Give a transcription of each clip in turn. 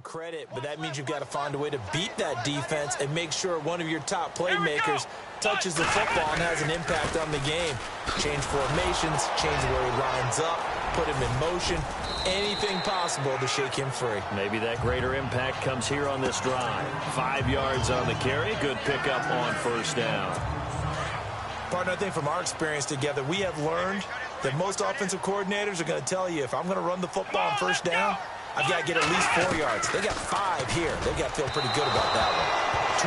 Credit, but that means you've got to find a way to beat that defense and make sure one of your top playmakers touches the football and has an impact on the game. Change formations, change where he lines up, put him in motion, anything possible to shake him free. Maybe that greater impact comes here on this drive. 5 yards on the carry, good pickup on first down. Partner, I think from our experience together, we have learned that most offensive coordinators are going to tell you, if I'm going to run the football on first down, I've got to get at least 4 yards. They got 5 here. They've got to feel pretty good about that one.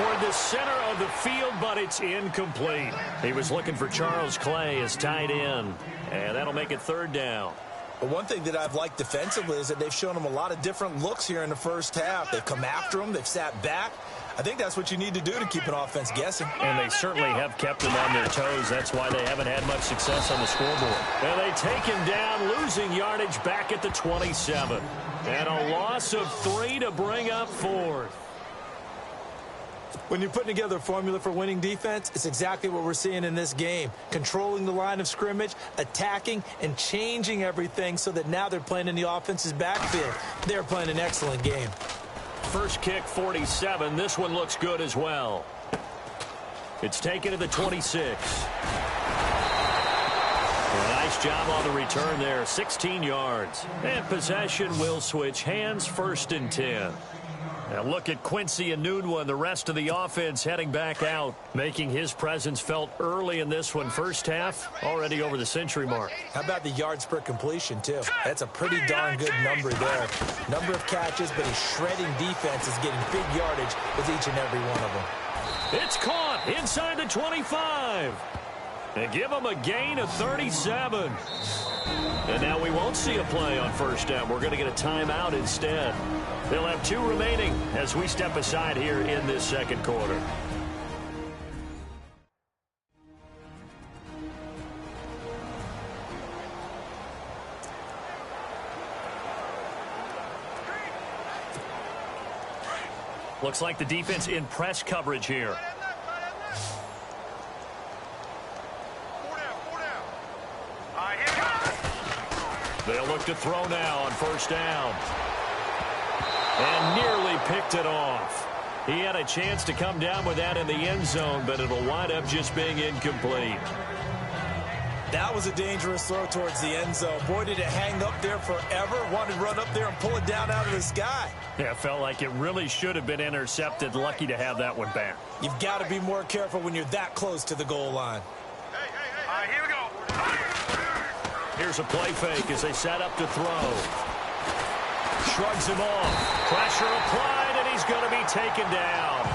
Toward the center of the field, but it's incomplete. He was looking for Charles Clay as tight end, and that'll make it third down. But one thing that I've liked defensively is that they've shown him a lot of different looks here in the first half. They've come after him. They've sat back. I think that's what you need to do to keep an offense guessing. And they certainly have kept them on their toes. That's why they haven't had much success on the scoreboard. And they take him down, losing yardage back at the 27. And a loss of 3 to bring up fourth. When you're putting together a formula for winning defense, it's exactly what we're seeing in this game. Controlling the line of scrimmage, attacking, and changing everything so that now they're playing in the offense's backfield. They're playing an excellent game. First kick, 47. This one looks good as well. It's taken to the 26. Nice job on the return there, 16 yards. And possession will switch hands, first and 10. Now look at Quincy Enunwa and the rest of the offense heading back out, making his presence felt early in this one. First half, already over the century mark. How about the yards per completion, too? That's a pretty darn good number there. Number of catches, but his shredding defense is getting big yardage with each and every one of them. It's caught inside the 25. And give him a gain of 37. And now we won't see a play on first down. We're going to get a timeout instead. They'll have 2 remaining as we step aside here in this second quarter. Looks like the defense in press coverage here. They'll look to throw now on first down. And nearly picked it off. He had a chance to come down with that in the end zone, but it'll wind up just being incomplete. That was a dangerous throw towards the end zone. Boy, did it hang up there forever. Wanted to run up there and pull it down out of the sky. Yeah, it felt like it really should have been intercepted. Lucky to have that one back. You've got to be more careful when you're that close to the goal line. Here we go. Here's a play fake as they set up to throw. Shrugs him off. Pressure applied, and he's going to be taken down.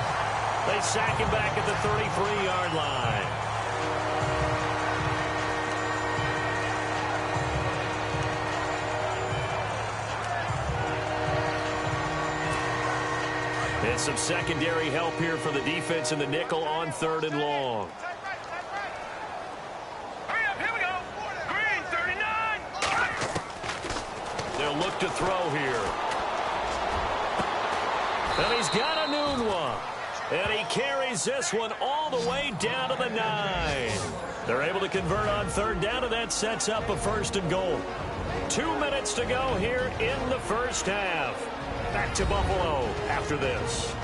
They sack him back at the 33-yard line. And some secondary help here for the defense in the nickel on 3rd and long. Look to throw here. And he's got Enunwa. And he carries this one all the way down to the 9. They're able to convert on 3rd down, and that sets up a 1st and goal. 2 minutes to go here in the first half. Back to Buffalo after this.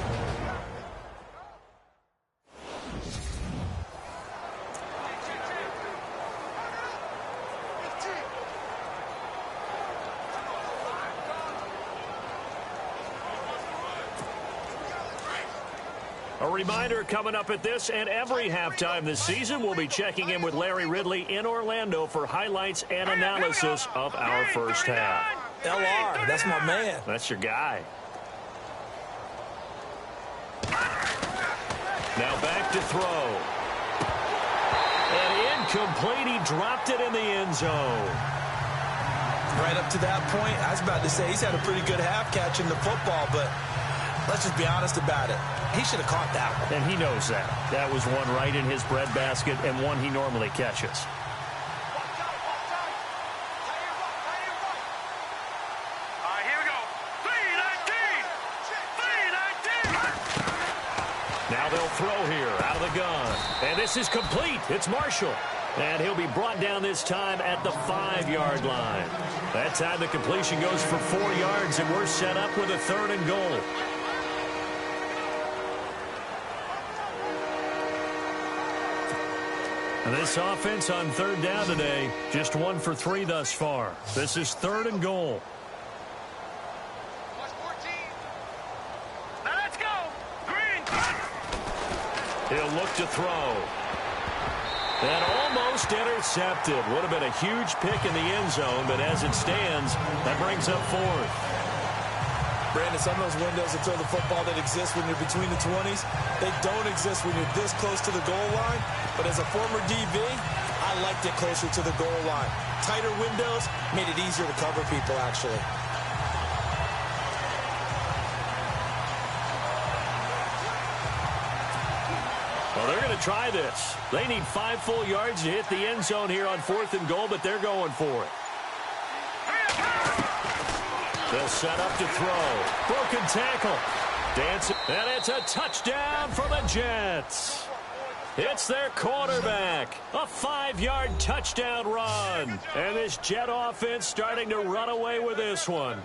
A reminder coming up at this and every halftime this season, we'll be checking in with Larry Ridley in Orlando for highlights and analysis of our first half. LR, that's my man. That's your guy. Now back to throw. And incomplete. He dropped it in the end zone. Right up to that point, I was about to say he's had a pretty good half catching the football, but let's just be honest about it. He should have caught that one. And he knows that. That was one right in his breadbasket and one he normally catches. Here we go. 3-19. Now they'll throw here out of the gun. And this is complete. It's Marshall. And he'll be brought down this time at the 5-yard line. That time the completion goes for 4 yards, and we're set up with a 3rd and goal. This offense on 3rd down today, just 1 for 3 thus far. This is 3rd and goal. Now let's go. Green. He'll look to throw. And almost intercepted. Would have been a huge pick in the end zone, but as it stands, that brings up 4th. Brandon, some of those windows to throw the football that exist when you're between the 20s, they don't exist when you're this close to the goal line. But as a former DB, I liked it closer to the goal line. Tighter windows made it easier to cover people, actually. Well, they're going to try this. They need 5 full yards to hit the end zone here on 4th and goal, but they're going for it. They'll set up to throw. Broken tackle. Dancing. And it's a touchdown for the Jets. It's their quarterback. A 5-yard touchdown run. And this Jet offense starting to run away with this one.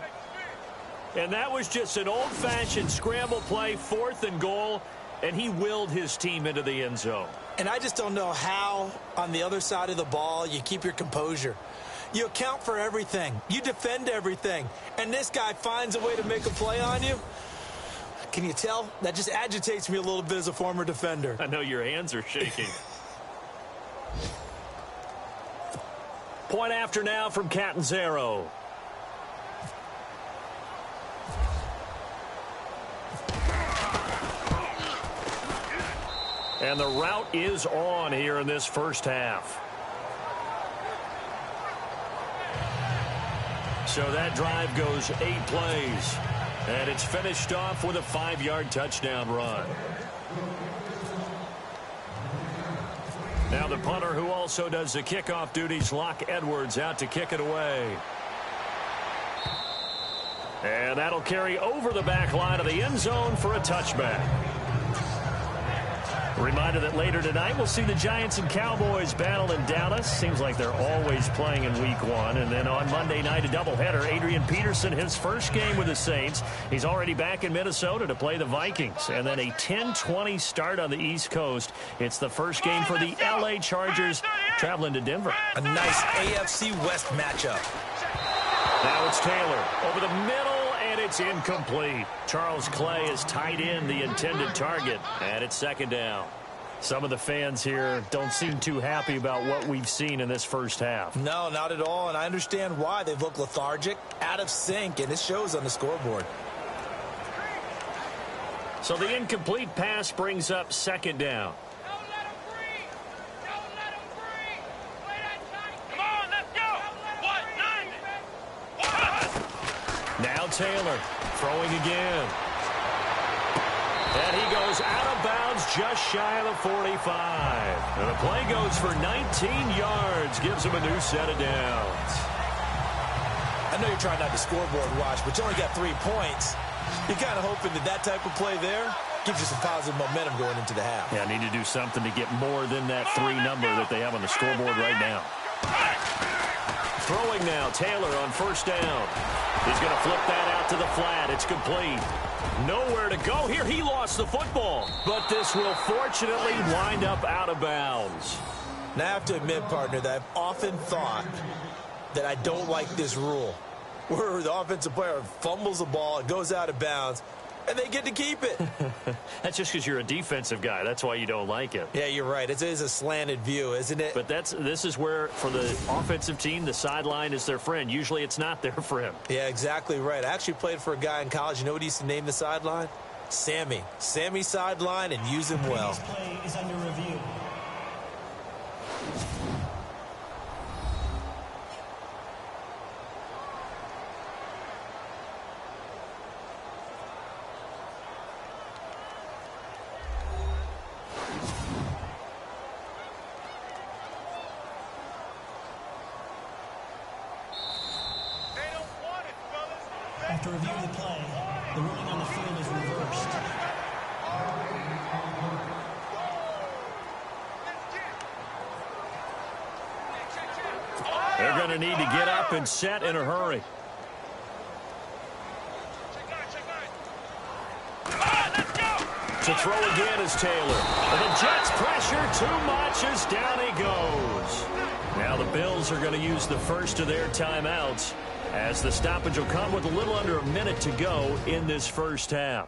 And that was just an old-fashioned scramble play, 4th and goal. And he willed his team into the end zone. And I just don't know how, on the other side of the ball, you keep your composure. You account for everything. You defend everything. And this guy finds a way to make a play on you. Can you tell? That just agitates me a little bit as a former defender. I know your hands are shaking. Point after now from Catanzaro. And the route is on here in this first half. So that drive goes 8 plays. And it's finished off with a 5-yard touchdown run. Now the punter who also does the kickoff duties, Locke Edwards, out to kick it away. And that'll carry over the back line of the end zone for a touchback. A reminder that later tonight we'll see the Giants and Cowboys battle in Dallas. Seems like they're always playing in week 1. And then on Monday night, a doubleheader. Adrian Peterson, his first game with the Saints. He's already back in Minnesota to play the Vikings. And then a 10-20 start on the East Coast. It's the first game for the L.A. Chargers traveling to Denver. A nice AFC West matchup. Now it's Taylor over the middle. And it's incomplete. Charles Clay is tied in the intended target. And it's 2nd down. Some of the fans here don't seem too happy about what we've seen in this first half. No, not at all. And I understand why. They've looked lethargic, out of sync, and it shows on the scoreboard. So the incomplete pass brings up 2nd down. Now Taylor throwing again. And he goes out of bounds just shy of the 45. And the play goes for 19 yards. Gives him a new set of downs. I know you're trying not to scoreboard watch, but you only got 3 points. You're kind of hoping that that type of play there gives you some positive momentum going into the half. Yeah, I need to do something to get more than that 3 number that they have on the scoreboard right now. Throwing now, Taylor on 1st down. He's going to flip that out to the flat. It's complete. Nowhere to go here. He lost the football. But this will fortunately wind up out of bounds. Now, I have to admit, partner, that I've often thought that I don't like this rule, where the offensive player fumbles the ball, it goes out of bounds, and they get to keep it. That's just because you're a defensive guy. That's why you don't like it. Yeah, you're right. It is a slanted view, isn't it? But this is where, for the offensive team, the sideline is their friend. Usually it's not their friend. Yeah, exactly right. I actually played for a guy in college. You know what he used to name the sideline? Sammy. Sammy sideline, and use him well. This play is under review. After reviewing the play, the ruling on the field is reversed. to need to get up and set in a hurry. To throw again is Taylor. And the Jets pressure too much as down he goes. Now the Bills are going to use the first of their timeouts as the stoppage will come with a little under a minute to go in this first half.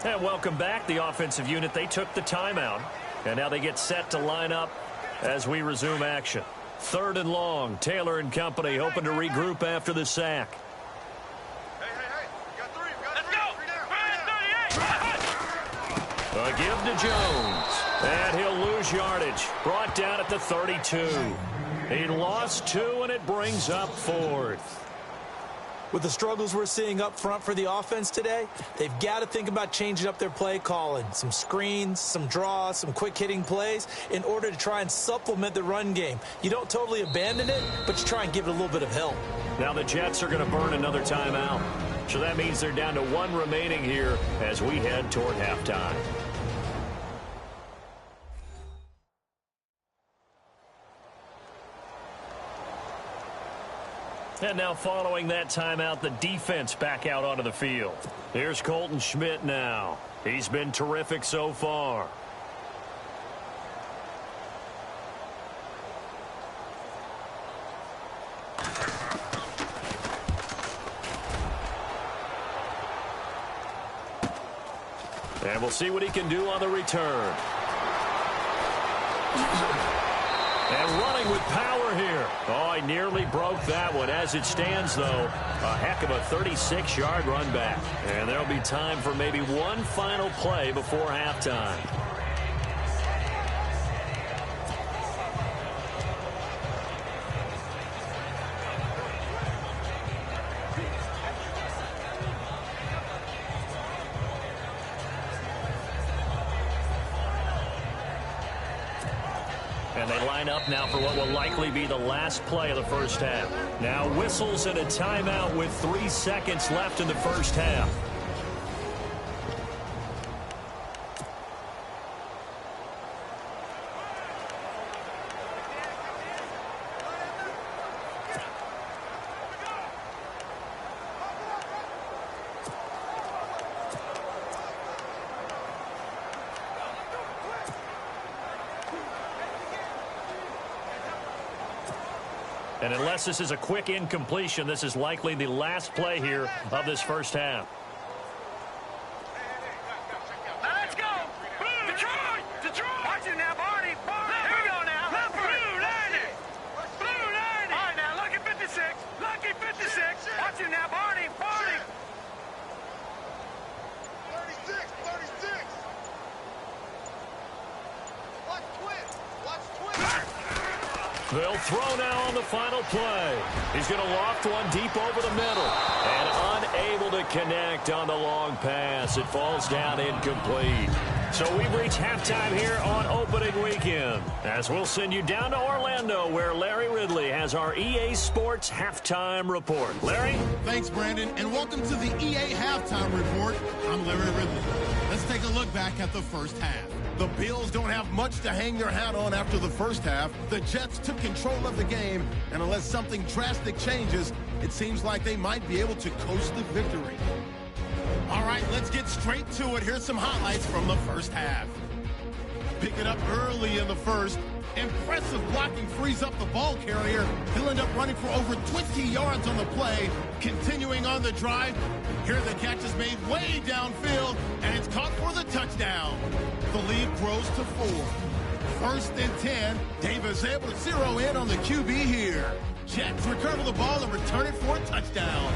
And welcome back. The offensive unit, they took the timeout. And now they get set to line up as we resume action. 3rd and long. Taylor and company hoping to regroup after the sack. Hey. We got three. Let's go. A give to Jones. And he'll lose yardage. Brought down at the 32. He lost 2, and it brings up 4th. With the struggles we're seeing up front for the offense today, they've got to think about changing up their play calling. Some screens, some draws, some quick-hitting plays in order to try and supplement the run game. You don't totally abandon it, but you try and give it a little bit of help. Now the Jets are going to burn another timeout. So that means they're down to 1 remaining here as we head toward halftime. And now following that timeout, the defense back out onto the field. Here's Colton Schmidt now. He's been terrific so far. And we'll see what he can do on the return. And running with power here. Oh, he nearly broke that one. As it stands, though, a heck of a 36-yard run back. And there'll be time for maybe one final play before halftime. And they line up now for what will likely be the last play of the first half. Now whistles and a timeout with 3 seconds left in the first half. And unless this is a quick incompletion, this is likely the last play here of this first half. Let's go. Detroit. Watch it now, Barney. Here we go now. Blue 90. All right, now, lucky 56. Watch it now, Barney. 36. Watch twin. They'll throw now on the final play. He's going to loft one deep over the middle. And unable to connect on the long pass. It falls down incomplete. So we've reached halftime here on opening weekend. As we'll send you down to Orlando, where Larry Ridley has our EA Sports Halftime Report. Larry? Thanks, Brandon, and welcome to the EA Halftime Report. I'm Larry Ridley. Let's take a look back at the first half. The Bills don't have much to hang their hat on after the first half. The Jets took control of the game, and unless something drastic changes, it seems like they might be able to coast to victory. All right, let's get straight to it. Here's some highlights from the first half. Pick it up early in the first. Impressive blocking frees up the ball carrier. He'll end up running for over 20 yards on the play. Continuing on the drive, here the catch is made way downfield, and it's caught for the touchdown. The lead grows to 4. 1st and 10. Davis able to zero in on the QB here. Jets recover the ball and return it for a touchdown.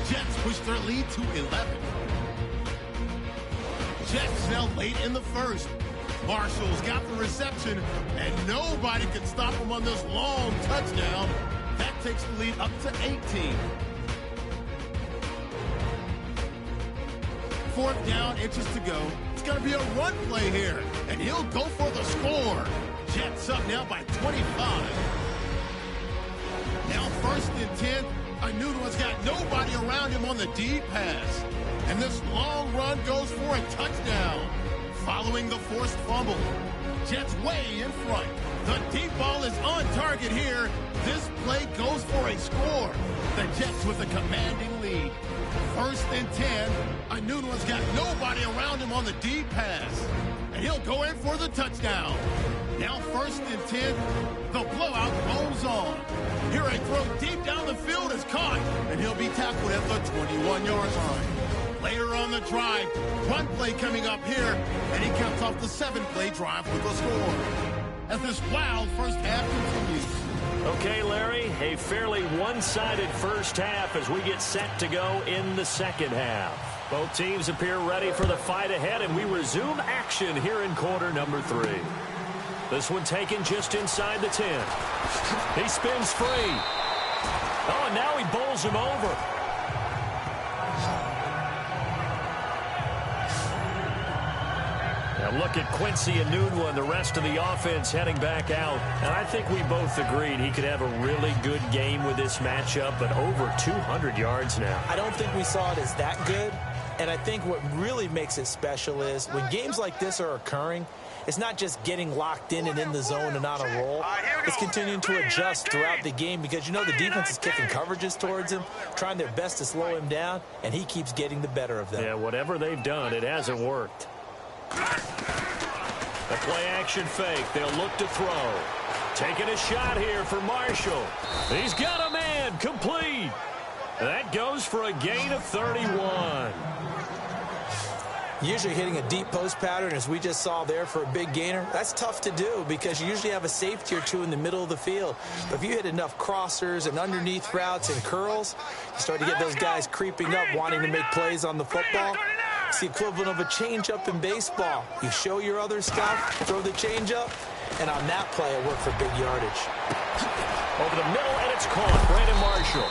Jets push their lead to 11. Jets now late in the first. Marshall's got the reception, and nobody can stop him on this long touchdown. That takes the lead up to 18. 4th down, inches to go. It's going to be a run play here, and he'll go for the score. Jets up now by 25. Now 1st and 10. Anuno's got nobody around him on the deep pass. And this long run goes for a touchdown. following the forced fumble. Jets way in front. The deep ball is on target here. This play goes for a score. The Jets with a commanding lead. 1st and 10. Anuno's got nobody around him on the deep pass. And he'll go in for the touchdown. Now 1st and 10. The blowout rolls on. Here a throw deep down the field is caught. And he'll be tackled at the 21-yard line. Later on the drive, run play coming up here. And he caps off the 7-play drive with a score. As this wild first half continues. Okay, Larry, a fairly one-sided first half as we get set to go in the second half. Both teams appear ready for the fight ahead, and we resume action here in quarter number 3. This one taken just inside the 10. He spins free. Oh, and now he bowls him over. Now look at Quincy Enunwa and the rest of the offense heading back out. And I think we both agreed he could have a really good game with this matchup, but over 200 yards now. I don't think we saw it as that good. And I think what really makes it special is when games like this are occurring, it's not just getting locked in and in the zone and on a roll. It's continuing to adjust throughout the game because, you know, the defense is kicking coverages towards him, trying their best to slow him down, and he keeps getting the better of them. Yeah, whatever they've done, it hasn't worked. The play-action fake. They'll look to throw. Taking a shot here for Marshall. He's got a man. Complete. That goes for a gain of 31. Usually hitting a deep post pattern, as we just saw there, for a big gainer, that's tough to do because you usually have a safety or two in the middle of the field. But if you hit enough crossers and underneath routes and curls, you start to get those guys creeping up, wanting to make plays on the football. It's the equivalent of a changeup in baseball. You show your other stuff, throw the changeup, and on that play, it worked for big yardage. Over the middle, and it's caught. Brandon Marshall.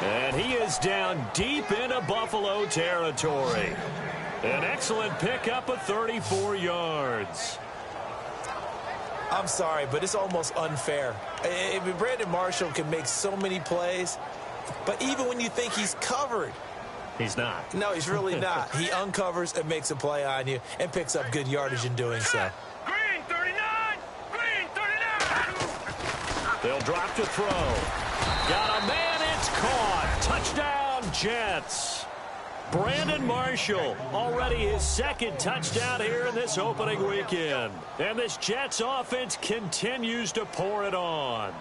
And he is down deep into Buffalo territory. An excellent pickup of 34 yards. I'm sorry, but it's almost unfair. I mean, Brandon Marshall can make so many plays, but even when you think he's covered, he's not. No, he's really not. He uncovers and makes a play on you and picks up good yardage in doing so. Green 39! Green 39! They'll drop to throw. Got a man, it's caught. Touchdown, Jets. Brandon Marshall, already his second touchdown here in this opening weekend. And this Jets offense continues to pour it on.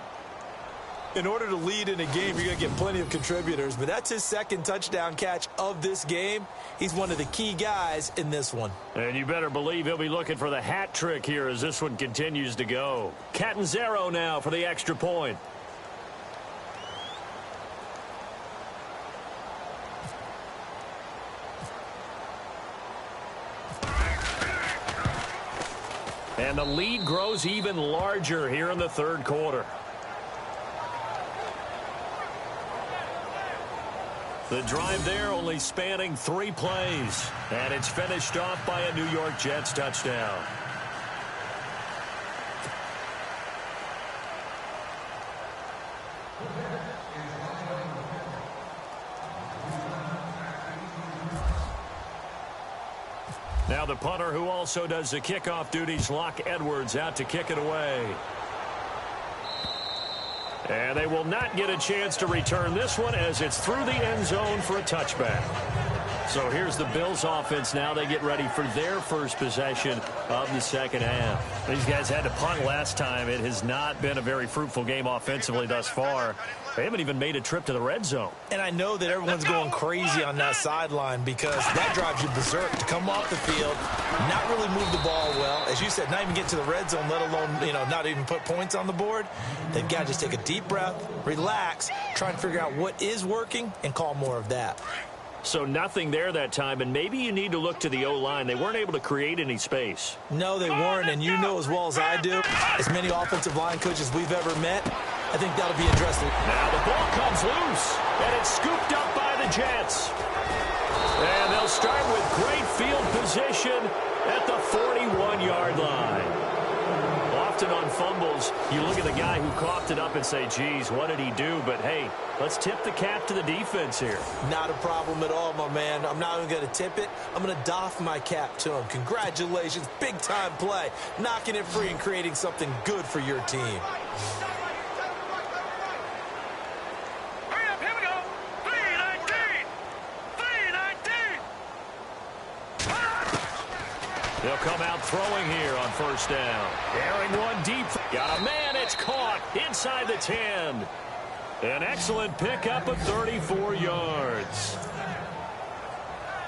In order to lead in a game, you're going to get plenty of contributors, but that's his second touchdown catch of this game. He's one of the key guys in this one. And you better believe he'll be looking for the hat trick here as this one continues to go. Catanzaro now for the extra point. And the lead grows even larger here in the third quarter. The drive there only spanning 3 plays. And it's finished off by a New York Jets touchdown. Now the punter, who also does the kickoff duties, Locke Edwards, out to kick it away. And they will not get a chance to return this one as it's through the end zone for a touchback. So here's the Bills offense now. They get ready for their first possession of the second half. These guys had to punt last time. It has not been a very fruitful game offensively thus far. They haven't even made a trip to the red zone. And I know that everyone's going crazy on that sideline because that drives you berserk to come off the field, not really move the ball well. As you said, not even get to the red zone, let alone, not even put points on the board. They've got to just take a deep breath, relax, try and figure out what is working, and call more of that. So nothing there that time, and maybe you need to look to the O-line. They weren't able to create any space. No, they weren't, and you know as well as I do, as many offensive line coaches we've ever met, I think that'll be addressed. Now the ball comes loose, and it's scooped up by the Jets. And they'll start with great field position at the 41-yard line. Often on fumbles, you look at the guy who coughed it up and say, geez, what did he do? But, hey, let's tip the cap to the defense here. Not a problem at all, my man. I'm not even going to tip it. I'm going to doff my cap to him. Congratulations. Big-time play. Knocking it free and creating something good for your team. They'll come out throwing here on first down. Airing one deep. Got a man. It's caught inside the 10. An excellent pickup of 34 yards.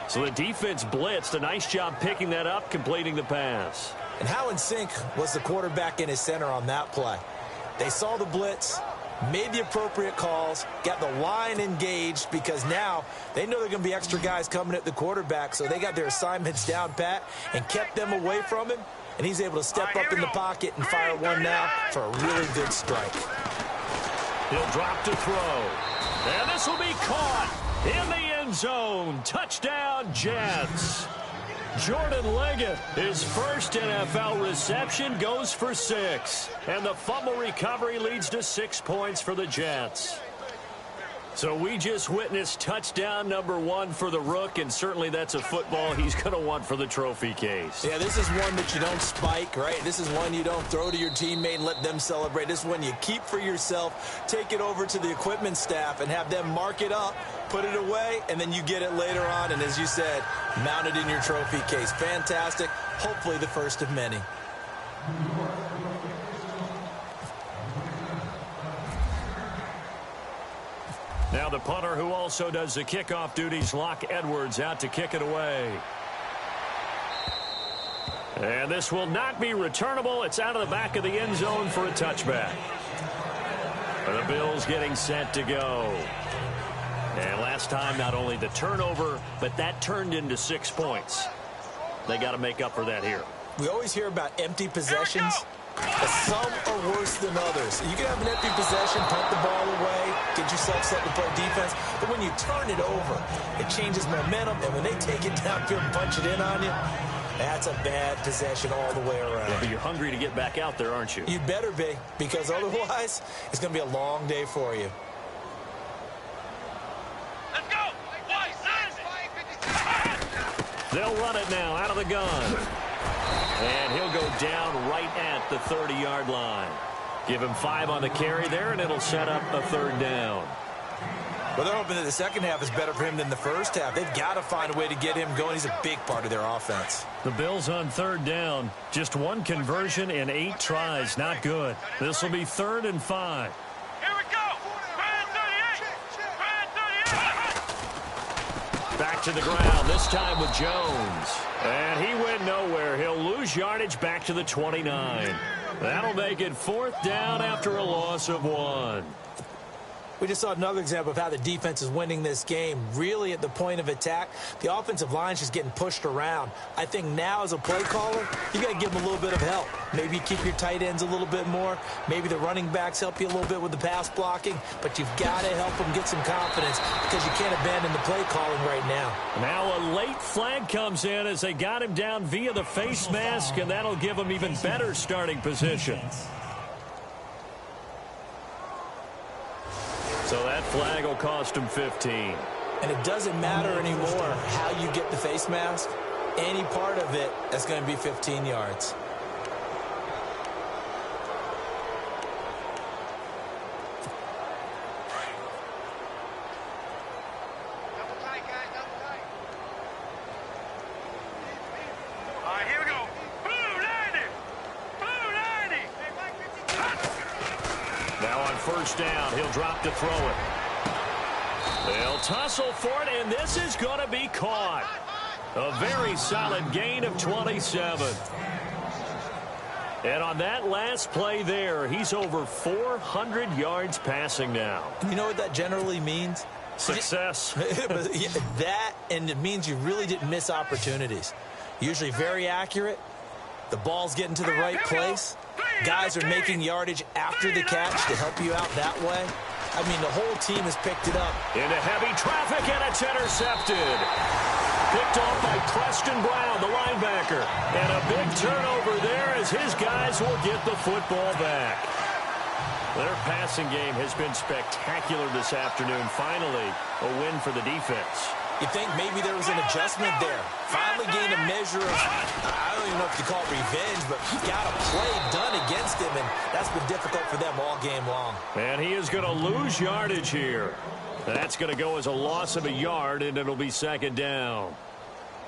So the defense blitzed. A nice job picking that up, completing the pass. And how in sync was the quarterback and his center on that play? They saw the blitz, made the appropriate calls, got the line engaged, because now they know they're going to be extra guys coming at the quarterback, so they got their assignments down pat and kept them away from him, and he's able to step up in the pocket and fire one now for a really good strike. He'll drop to throw, and this will be caught in the end zone. Touchdown, Jets. Jordan Leggett, his first NFL reception, goes for 6. And the fumble recovery leads to 6 points for the Jets. So we just witnessed touchdown number 1 for the Rook, and certainly that's a football he's going to want for the trophy case. Yeah, this is one that you don't spike, right? This is one you don't throw to your teammate and let them celebrate. This is one you keep for yourself, take it over to the equipment staff and have them mark it up, put it away, and then you get it later on, and as you said, mount it in your trophy case. Fantastic. Hopefully the first of many. Now the punter, who also does the kickoff duties, Locke Edwards, out to kick it away. And this will not be returnable. It's out of the back of the end zone for a touchback. The Bills getting set to go. And last time, not only the turnover, but that turned into 6 points. They got to make up for that here. We always hear about empty possessions. Some are worse than others. You can have an empty possession, punt the ball away, get yourself set to play defense. But when you turn it over, it changes momentum. And when they take it downfield and punch it in on you, that's a bad possession all the way around. Yeah, but you're hungry to get back out there, aren't you? You better be, because otherwise, it's going to be a long day for you. Let's go! They'll run it now out of the gun. And he'll go down right at the 30-yard line. Give him 5 on the carry there, and it'll set up a third down. Well, they're hoping that the second half is better for him than the first half. They've got to find a way to get him going. He's a big part of their offense. The Bills on third down. Just 1 conversion in 8 tries. Not good. This will be 3rd and 5. Here we go! Brand 38! Back to the ground, this time with Jones. And he went nowhere. He'll lose yardage back to the 29. That'll make it 4th down after a loss of 1. We just saw another example of how the defense is winning this game. Really at the point of attack, the offensive line's just getting pushed around. I think now as a play caller, you got to give them a little bit of help. Maybe you keep your tight ends a little bit more. Maybe the running backs help you a little bit with the pass blocking. But you've got to help them get some confidence because you can't abandon the play calling right now. Now a late flag comes in as they got him down via the face mask, and that'll give him even better starting position. So that flag will cost him 15. And it doesn't matter anymore how you get the face mask. Any part of it, that's going to be 15 yards. All right, here we go. Blue 90! Blue 90! Now on first down, he'll drop to throw it. They'll tussle for it, and this is going to be caught. A very solid gain of 27. And on that last play there, he's over 400 yards passing now. You know what that generally means? Success. That, and it means you really didn't miss opportunities. Usually very accurate. The ball's getting to the right place. Guys are making yardage after the catch to help you out that way. I mean, the whole team has picked it up. Into heavy traffic, and it's intercepted. Picked off by Preston Brown, the linebacker. And a big turnover there as his guys will get the football back. Their passing game has been spectacular this afternoon. Finally, a win for the defense. You think maybe there was an adjustment there. Finally gained a measure of, I don't even know if you call it revenge, but got a play done against him, and that's been difficult for them all game long. And he is going to lose yardage here. That's going to go as a loss of a yard, and it'll be second down.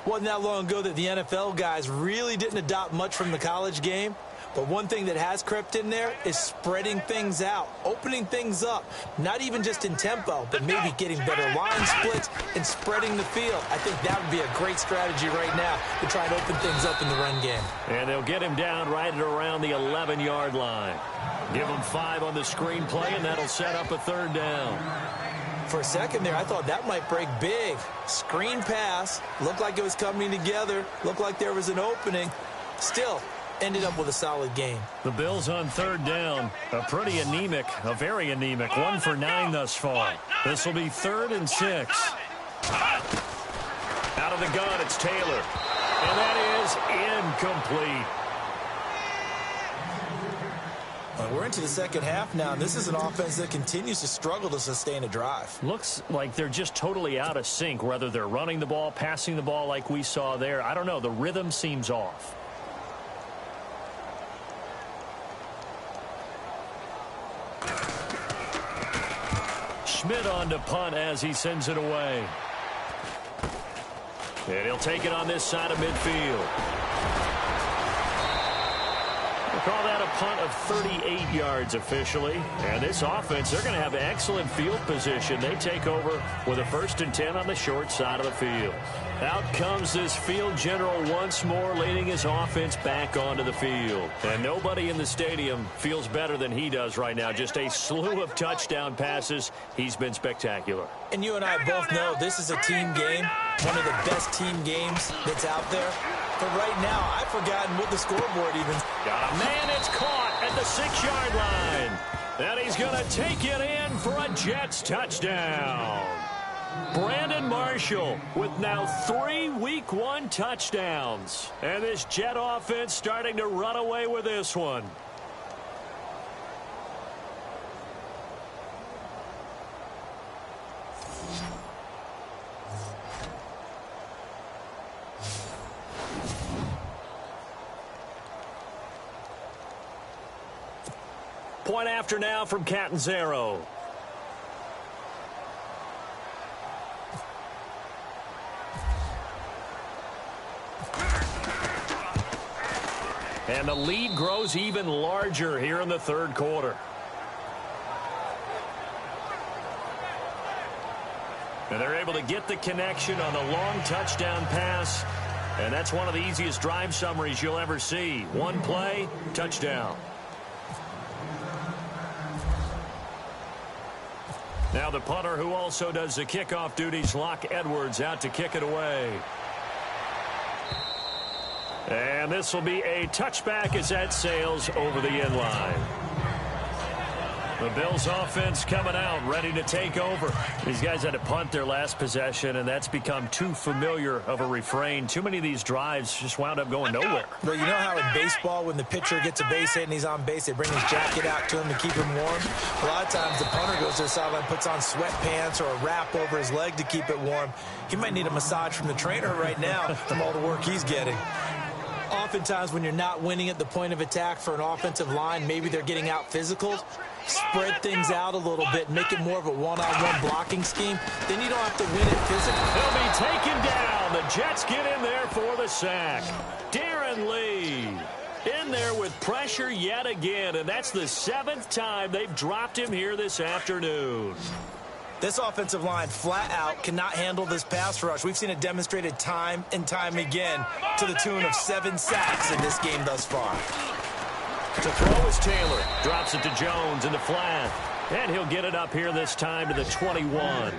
Wasn't that long ago that the NFL guys really didn't adopt much from the college game. But one thing that has crept in there is spreading things out, opening things up, not even just in tempo, but maybe getting better line splits and spreading the field. I think that would be a great strategy right now to try and open things up in the run game. And they'll get him down right at around the 11-yard line. Give him 5 on the screen play, and that'll set up a third down. For a second there, I thought that might break big. Screen pass, looked like it was coming together, looked like there was an opening. Still, ended up with a solid game. The Bills on third down, a very anemic, 1 for 9 thus far. This will be 3rd and 6. Out of the gun, it's Taylor. And that is incomplete. We're into the second half now, and this is an offense that continues to struggle to sustain a drive. Looks like they're just totally out of sync, whether they're running the ball, passing the ball like we saw there. I don't know. The rhythm seems off. Schmidt on to punt as he sends it away. And he'll take it on this side of midfield. We'll call that a punt of 38 yards officially. And this offense, they're going to have excellent field position. They take over with a 1st and 10 on the short side of the field. Out comes this field general once more, leading his offense back onto the field. And nobody in the stadium feels better than he does right now. Just a slew of touchdown passes. He's been spectacular. And you and I both know this is a team game, one of the best team games that's out there. But right now, I've forgotten what the scoreboard even... Got a man, it's caught at the 6-yard line. And he's going to take it in for a Jets touchdown. Brandon Marshall with now 3 Week 1 touchdowns. And this Jet offense starting to run away with this one. Point after now from Catanzaro. And the lead grows even larger here in the third quarter. And they're able to get the connection on a long touchdown pass. And that's one of the easiest drive summaries you'll ever see. One play, touchdown. Now the punter who also does the kickoff duties, Locke Edwards, out to kick it away. And this will be a touchback as that sails over the end line. The Bills offense coming out, ready to take over. These guys had to punt their last possession, and that's become too familiar of a refrain. Too many of these drives just wound up going nowhere. Well, you know how in baseball, when the pitcher gets a base hit and he's on base, they bring his jacket out to him to keep him warm? A lot of times the punter goes to the sideline, puts on sweatpants or a wrap over his leg to keep it warm. He might need a massage from the trainer right now from all the work he's getting. Oftentimes when you're not winning at the point of attack for an offensive line, maybe they're getting out physical. Spread things out a little bit, make it more of a one-on-one blocking scheme. Then you don't have to win it physically. He'll be taken down. The Jets get in there for the sack. Darren Lee in there with pressure yet again, and that's the 7th time they've dropped him here this afternoon. This offensive line flat out cannot handle this pass rush. We've seen it demonstrated time and time again to the tune of 7 sacks in this game thus far. To throw is Taylor. Drops it to Jones in the flat. And he'll get it up here this time to the 21.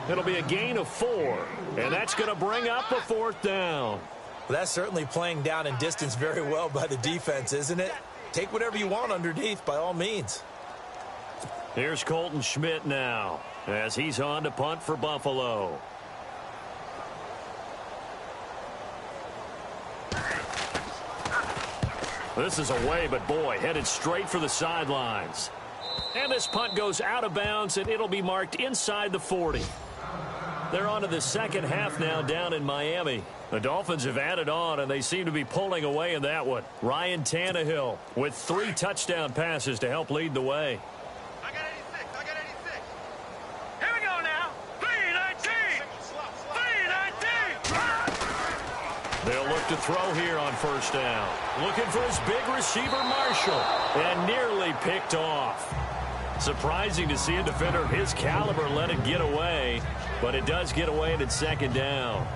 It'll be a gain of 4. And that's going to bring up a 4th down. Well, that's certainly playing down in distance very well by the defense, isn't it? Take whatever you want underneath by all means. Here's Colton Schmidt now as he's on to punt for Buffalo. This is away, but boy, headed straight for the sidelines. And this punt goes out of bounds, and it'll be marked inside the 40. They're on to the second half now down in Miami. The Dolphins have added on, and they seem to be pulling away in that one. Ryan Tannehill with 3 touchdown passes to help lead the way. I got 86. I got 86. Here we go now. 319. 319. They'll look to throw here on first down. Looking for his big receiver, Marshall, and nearly picked off. Surprising to see a defender of his caliber let it get away, but it does get away and it's second down.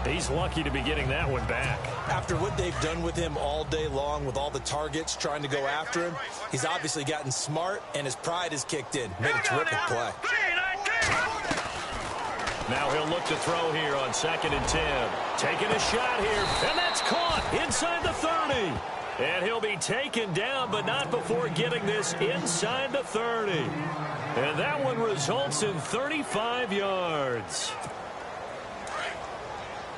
He's lucky to be getting that one back. After what they've done with him all day long with all the targets trying to go after him, he's obviously gotten smart and his pride has kicked in. Made a terrific play. Now he'll look to throw here on 2nd and 10. Taking a shot here, and that's caught inside the 30. And he'll be taken down, but not before getting this inside the 30. And that one results in 35 yards.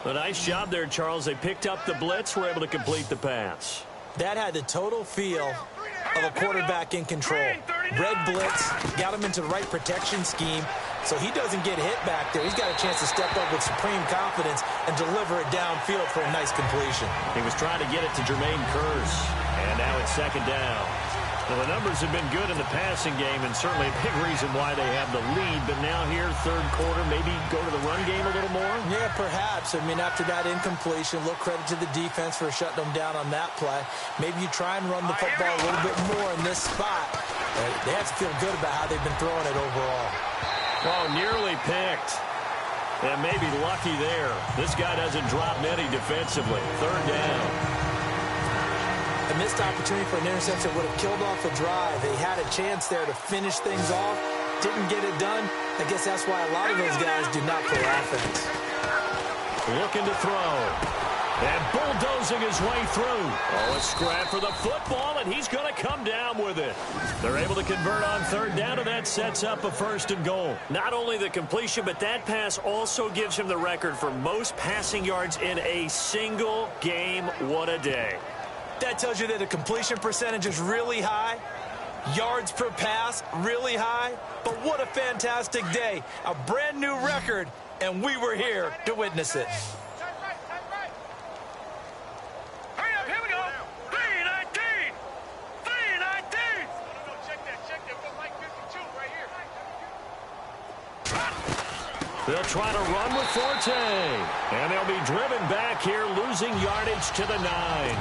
A nice job there, Charles. They picked up the blitz, were able to complete the pass. That had the total feel of a quarterback in control. Red blitz, got him into the right protection scheme, so he doesn't get hit back there. He's got a chance to step up with supreme confidence and deliver it downfield for a nice completion. He was trying to get it to Jermaine Kearse, and now it's second down. Well, the numbers have been good in the passing game, and certainly a big reason why they have the lead. But now here, third quarter, maybe go to the run game a little more? Yeah, perhaps. I mean, after that incompletion, a little credit to the defense for shutting them down on that play. Maybe you try and run the football a little bit more in this spot. They have to feel good about how they've been throwing it overall. Oh, nearly picked. And maybe lucky there. This guy doesn't drop many defensively. Third down. A missed opportunity for an interception would have killed off a drive. They had a chance there to finish things off. Didn't get it done. I guess that's why a lot of those guys do not play offense. Looking to throw. And bulldozing his way through. Oh, a scrap for the football, and he's going to come down with it. They're able to convert on third down, and that sets up a 1st and goal. Not only the completion, but that pass also gives him the record for most passing yards in a single game. What a day. That tells you that the completion percentage is really high. Yards per pass, really high. But what a fantastic day. A brand new record, and we were here to witness it. Hurry up, here we go. 319. 319. No, check that. We're like 52 right here. They'll try to run with Forte. And they'll be driven back here, losing yardage to the 9.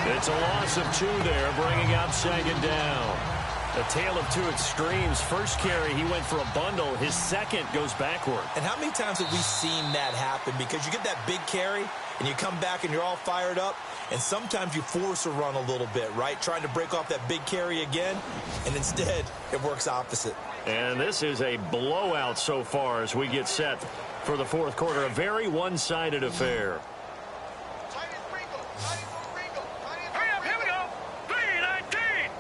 It's a loss of 2 there, bringing up second down. A tale of 2 extremes. First carry, he went for a bundle. His second goes backward. And how many times have we seen that happen? Because you get that big carry, and you come back and you're all fired up, and sometimes you force a run a little bit, right? Trying to break off that big carry again, and instead it works opposite. And this is a blowout so far as we get set for the fourth quarter. A very one-sided affair. Hurry up, here we go. 319.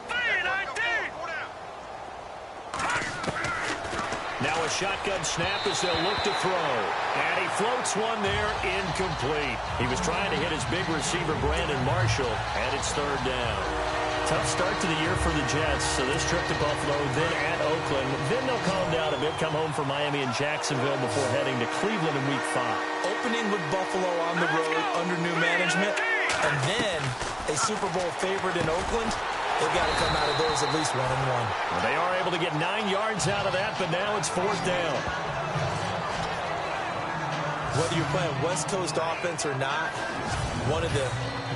319. Now a shotgun snap as they'll look to throw. And he floats one there, incomplete. He was trying to hit his big receiver, Brandon Marshall, and it's third down. Tough start to the year for the Jets. So this trip to Buffalo, then at Oakland. Then they'll calm down a bit, come home for Miami and Jacksonville before heading to Cleveland in Week 5. Opening with Buffalo on the road under new management, and then a Super Bowl favorite in Oakland. They've got to come out of those at least 1-1. Well, they are able to get 9 yards out of that, but now it's fourth down. Whether you're playing West Coast offense or not, one of the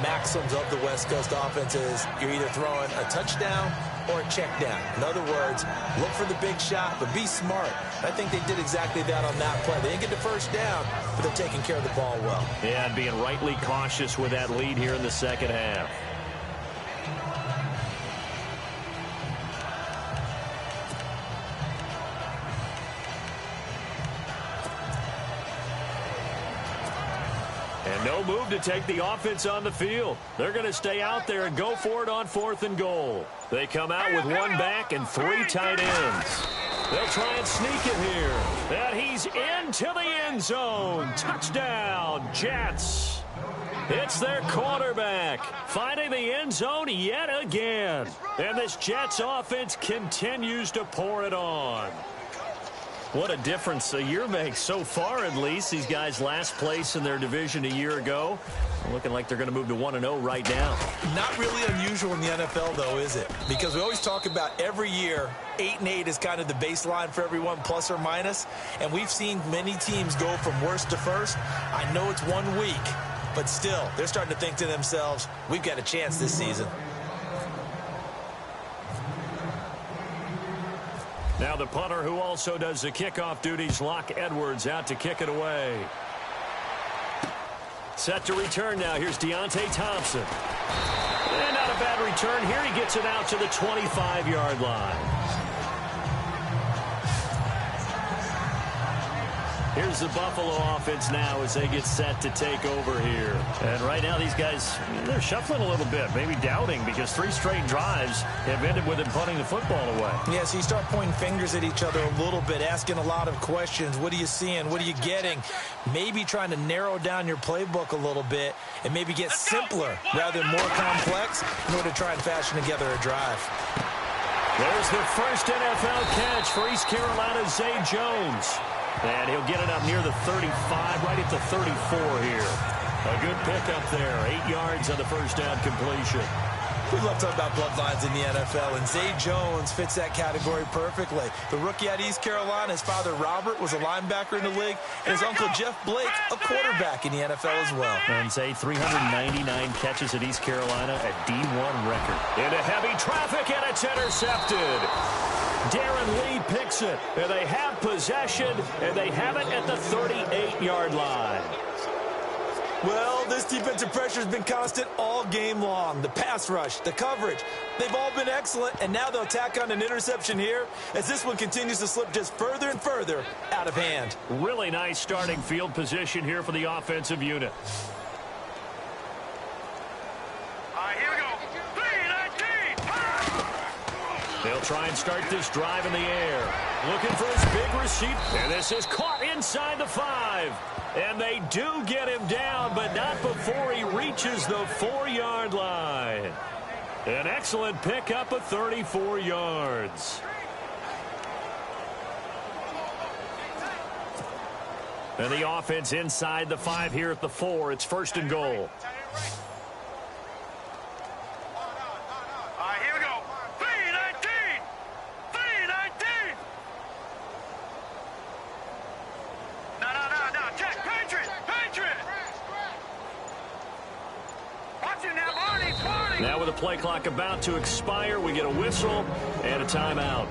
maxims of the West Coast offense is you're either throwing a touchdown or a check down. In other words, look for the big shot, but be smart. I think they did exactly that on that play. They didn't get the first down, but they're taking care of the ball well. Yeah, and being rightly cautious with that lead here in the second half. And No move to take the offense on the field. They're going to stay out there and go for it on 4th and goal. They come out with 1 back and 3 tight ends. They'll try and sneak it here. And he's into the end zone. Touchdown, Jets. It's their quarterback finding the end zone yet again. And this Jets offense continues to pour it on. What a difference a year makes so far, at least. These guys last place in their division a year ago. Looking like they're going to move to 1-0 right now. Not really unusual in the NFL, though, is it? Because we always talk about every year, 8-8 is kind of the baseline for everyone, plus or minus. And we've seen many teams go from worst to first. I know it's 1 week, but still, they're starting to think to themselves, we've got a chance this season. Now the punter who also does the kickoff duties, Locke Edwards, out to kick it away. Set to return now. Here's Deontay Thompson. And not a bad return here. He gets it out to the 25-yard line. Here's the Buffalo offense now as they get set to take over here. And right now these guys, they're shuffling a little bit, maybe doubting, because 3 straight drives have ended with them punting the football away. Yeah, so you start pointing fingers at each other a little bit, asking a lot of questions. What are you seeing? What are you getting? Maybe trying to narrow down your playbook a little bit and maybe get simpler rather than more complex in order to try and fashion together a drive. There's the first NFL catch for East Carolina's Zay Jones. And he'll get it up near the 35, right at the 34 here. A good pickup there. 8 yards on the first down completion. We love talking about bloodlines in the NFL, and Zay Jones fits that category perfectly. The rookie out of East Carolina, his father Robert was a linebacker in the league, and his uncle Jeff Blake, a quarterback in the NFL as well. And Zay, 399 catches at East Carolina, a D1 record. Into heavy traffic, and it's intercepted. Darren Lee picks it, and they have possession, and they have it at the 38-yard line. Well, this defensive pressure has been constant all game long. The pass rush, the coverage, they've all been excellent, and now they'll tack on an interception here as this one continues to slip just further and further out of hand. Really nice starting field position here for the offensive unit. All right, here we go. 3-19. They'll try and start this drive in the air. Looking for his big receiver. And this is caught inside the 5. And they do get him down, but not before he reaches the 4-yard line. An excellent pickup of 34 yards. And the offense inside the 5 here at the 4. It's 1st and goal. Now with the play clock about to expire, we get a whistle and a timeout.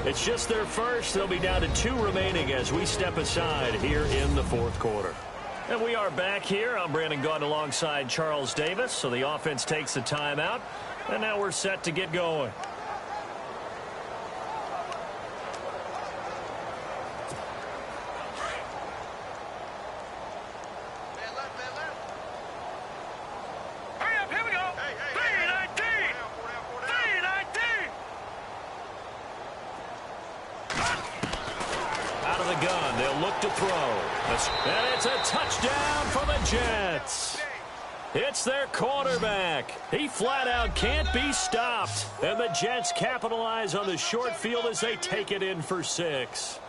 It's just their first. They'll be down to 2 remaining as we step aside here in the 4th quarter. And we are back here. I'm Brandon Gaudin alongside Charles Davis. So the offense takes the timeout, and now we're set to get going. To throw. And it's a touchdown for the Jets. It's their quarterback. He flat out can't be stopped. And the Jets capitalize on the short field as they take it in for 6.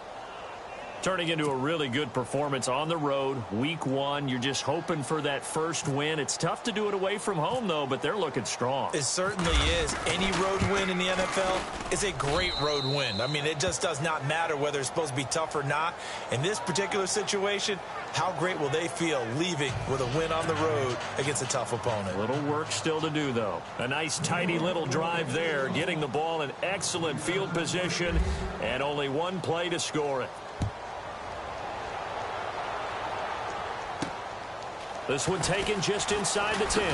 Turning into a really good performance on the road. Week 1, you're just hoping for that first win. It's tough to do it away from home, though, but they're looking strong. It certainly is. Any road win in the NFL is a great road win. I mean, it just does not matter whether it's supposed to be tough or not. In this particular situation, how great will they feel leaving with a win on the road against a tough opponent? A little work still to do, though. A nice, tidy little drive there, getting the ball in excellent field position, and only 1 play to score it. This one taken just inside the 10.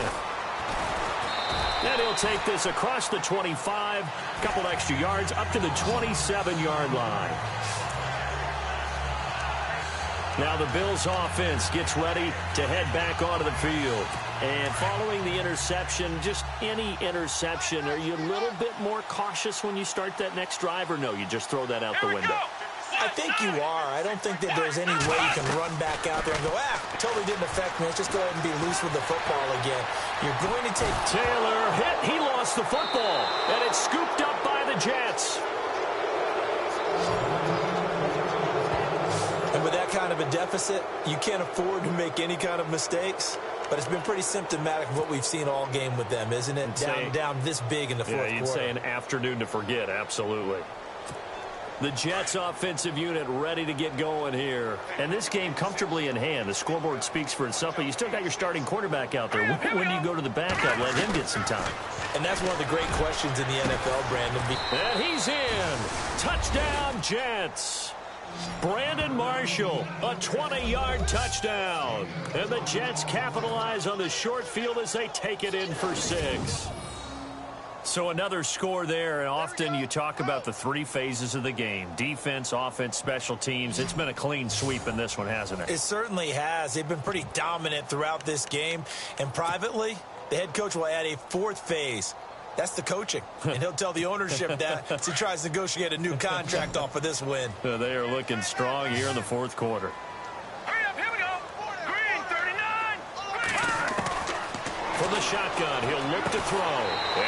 And he'll take this across the 25. A couple extra yards up to the 27-yard line. Now the Bills offense gets ready to head back onto the field. And following the interception, just any interception, are you a little bit more cautious when you start that next drive, or no, you just throw that out the window? I think you are. I don't think that there's any way you can run back out there and go, totally didn't affect me. Let's just go ahead and be loose with the football again. You're going to take... Taylor hit. He lost the football, and it's scooped up by the Jets. And with that kind of a deficit, you can't afford to make any kind of mistakes. But it's been pretty symptomatic of what we've seen all game with them, isn't it? Down this big in the fourth quarter. Yeah, you'd say an afternoon to forget, absolutely. The Jets offensive unit ready to get going here. And this game comfortably in hand. The scoreboard speaks for itself, but you still got your starting quarterback out there. When do you go to the backup, let him get some time? And that's one of the great questions in the NFL, Brandon. And he's in. Touchdown, Jets. Brandon Marshall, a 20-yard touchdown. And the Jets capitalize on the short field as they take it in for 6. So another score there, and often you talk about the 3 phases of the game. Defense, offense, special teams. It's been a clean sweep in this one, hasn't it? It certainly has. They've been pretty dominant throughout this game. And privately, the head coach will add a 4th phase. That's the coaching. And he'll tell the ownership that as he tries to negotiate a new contract off of this win. They are looking strong here in the 4th quarter. Here we go. Green, 39. From the shotgun, he'll look to throw.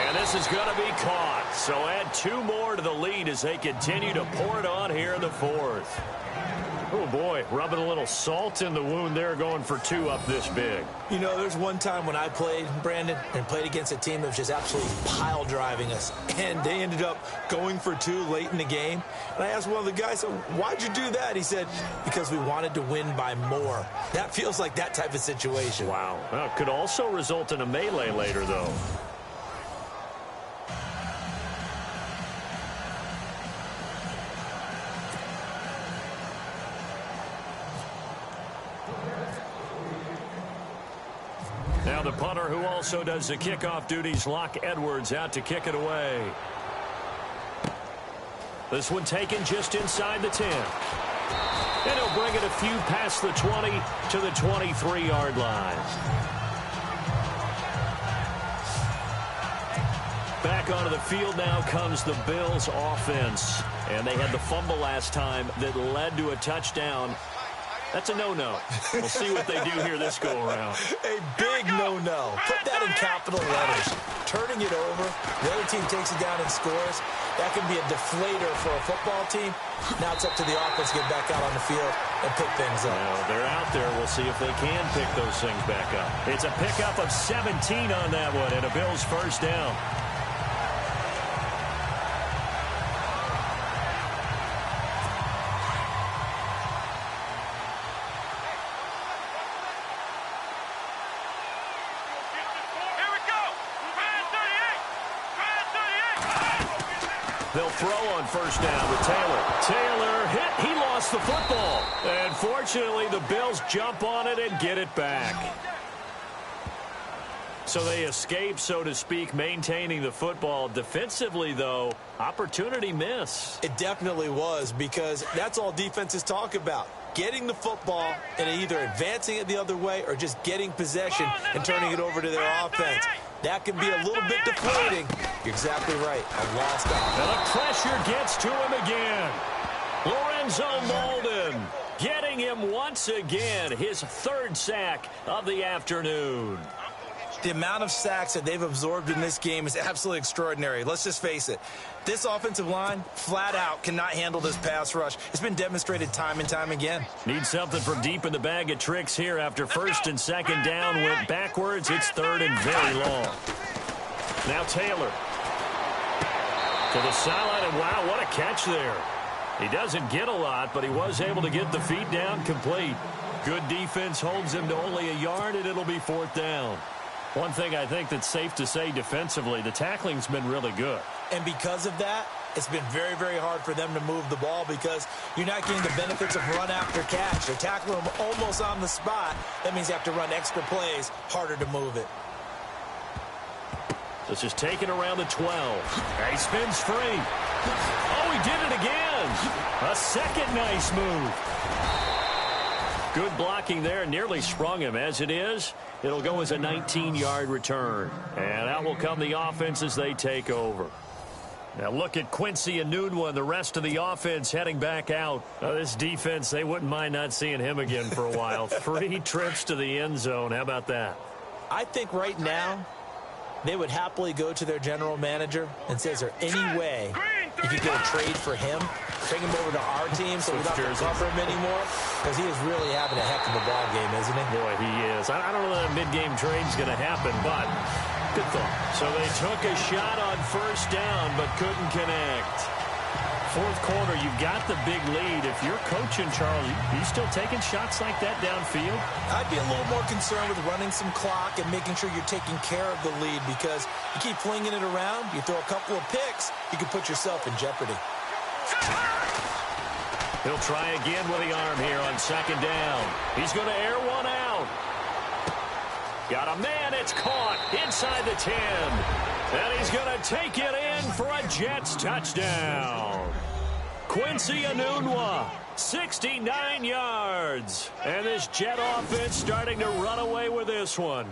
And this is going to be caught. So add 2 more to the lead as they continue to pour it on here in the 4th. Oh, boy, rubbing a little salt in the wound there, going for 2 up this big. You know, there's one time when I played, Brandon, and played against a team that was just absolutely pile driving us. And they ended up going for 2 late in the game. And I asked one of the guys, why'd you do that? He said, because we wanted to win by more. That feels like that type of situation. Wow. Well, it could also result in a melee later, though. Now the punter, who also does the kickoff duties, Locke Edwards, out to kick it away. This one taken just inside the 10. And he'll bring it a few past the 20 to the 23-yard line. Back onto the field now comes the Bills offense. And they had the fumble last time that led to a touchdown. That's a no-no. We'll see what they do here this go-around. A big no-no. Put that in capital letters. Turning it over, the other team takes it down and scores. That can be a deflator for a football team. Now it's up to the offense to get back out on the field and pick things up. Well, they're out there. We'll see if they can pick those things back up. It's a pickup of 17 on that one, and a Bills first down. They'll throw on first down with Taylor. Taylor hit. He lost the football. And fortunately, the Bills jump on it and get it back. So they escape, so to speak, maintaining the football. Defensively, though, opportunity miss. It definitely was, because that's all defenses talk about. Getting the football and either advancing it the other way or just getting possession and turning it over to their offense. That can be a little bit deflating. You're exactly right. A lost offense. And the pressure gets to him again. Lorenzo Molden getting him once again. His 3rd sack of the afternoon. The amount of sacks that they've absorbed in this game is absolutely extraordinary. Let's just face it. This offensive line, flat out, cannot handle this pass rush. It's been demonstrated time and time again. Need something from deep in the bag of tricks here. After 1st and 2nd down went backwards, it's 3rd and very long. Now Taylor to the sideline, and wow, what a catch there. He doesn't get a lot, but he was able to get the feet down complete. Good defense holds him to only a yard, and it'll be 4th down. One thing I think that's safe to say defensively, the tackling's been really good. And because of that, it's been very, very hard for them to move the ball because you're not getting the benefits of run after catch. They're tackling them almost on the spot. That means you have to run extra plays, harder to move it. This is taken around the 12. He spins free. Oh, he did it again. A second nice move. Good blocking there. Nearly sprung him. As it is, it'll go as a 19-yard return. And out will come the offense as they take over. Now look at Quincy Enunwa and the rest of the offense heading back out. This defense, they wouldn't mind not seeing him again for a while. 3 trips to the end zone. How about that? I think right now they would happily go to their general manager and say, is there any way you could get a trade for him? Bring him over to our team so we don't have to cover him anymore? Because he is really having a heck of a ball game, isn't he? Boy, he is. I don't know that a mid-game trade's going to happen, but good thought. So they took a shot on first down but couldn't connect. Fourth quarter, you've got the big lead. If you're coaching, Charlie, are you still taking shots like that downfield? I'd be a little more concerned with running some clock and making sure you're taking care of the lead, because you keep flinging it around, you throw a couple of picks, you can put yourself in jeopardy. He'll try again with the arm here on second down. He's going to air one out. Got a man. It's caught inside the 10. And he's going to take it in for a Jets touchdown. Quincy Enunwa, 69 yards. And this Jet offense starting to run away with this one.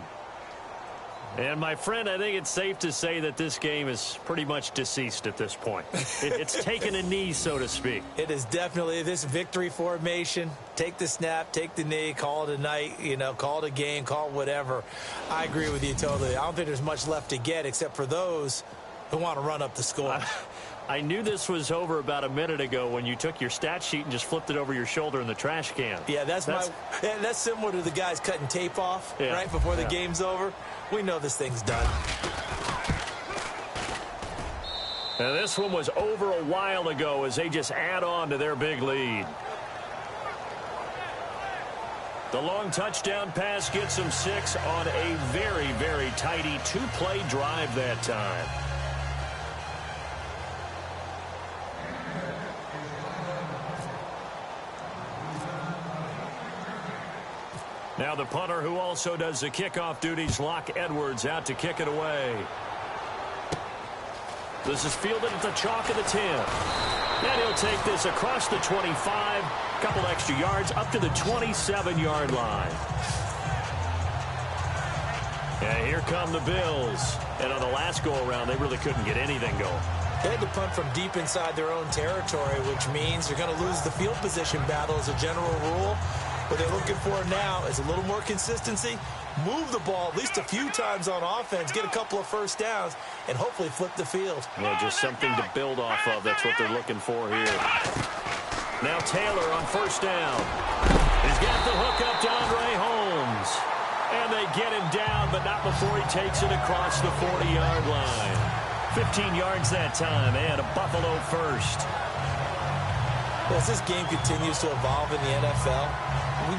And, my friend, I think it's safe to say that this game is pretty much deceased at this point. It's taken a knee, so to speak. It is definitely this victory formation. Take the snap, take the knee, call it a night, call it a game, call it whatever. I agree with you totally. I don't think there's much left to get except for those who want to run up the score. I knew this was over about a minute ago when you took your stat sheet and just flipped it over your shoulder in the trash can. Yeah, that's similar to the guys cutting tape off right before the game's over. We know this thing's done. And this one was over a while ago as they just add on to their big lead. The long touchdown pass gets them 6 on a very, very tidy 2-play drive that time. Now the punter, who also does the kickoff duties, Locke Edwards, out to kick it away. This is fielded at the chalk of the 10. And he'll take this across the 25, a couple extra yards, up to the 27-yard line. And here come the Bills. And on the last go-around, they really couldn't get anything going. They had to punt from deep inside their own territory, which means they're going to lose the field position battle as a general rule. What they're looking for now is a little more consistency, move the ball at least a few times on offense, get a couple of first downs, and hopefully flip the field. Yeah, just something to build off of. That's what they're looking for here. Now Taylor on first down. He's got the hook up to Andre Holmes. And they get him down, but not before he takes it across the 40-yard line. 15 yards that time, and a Buffalo first. As this game continues to evolve in the NFL,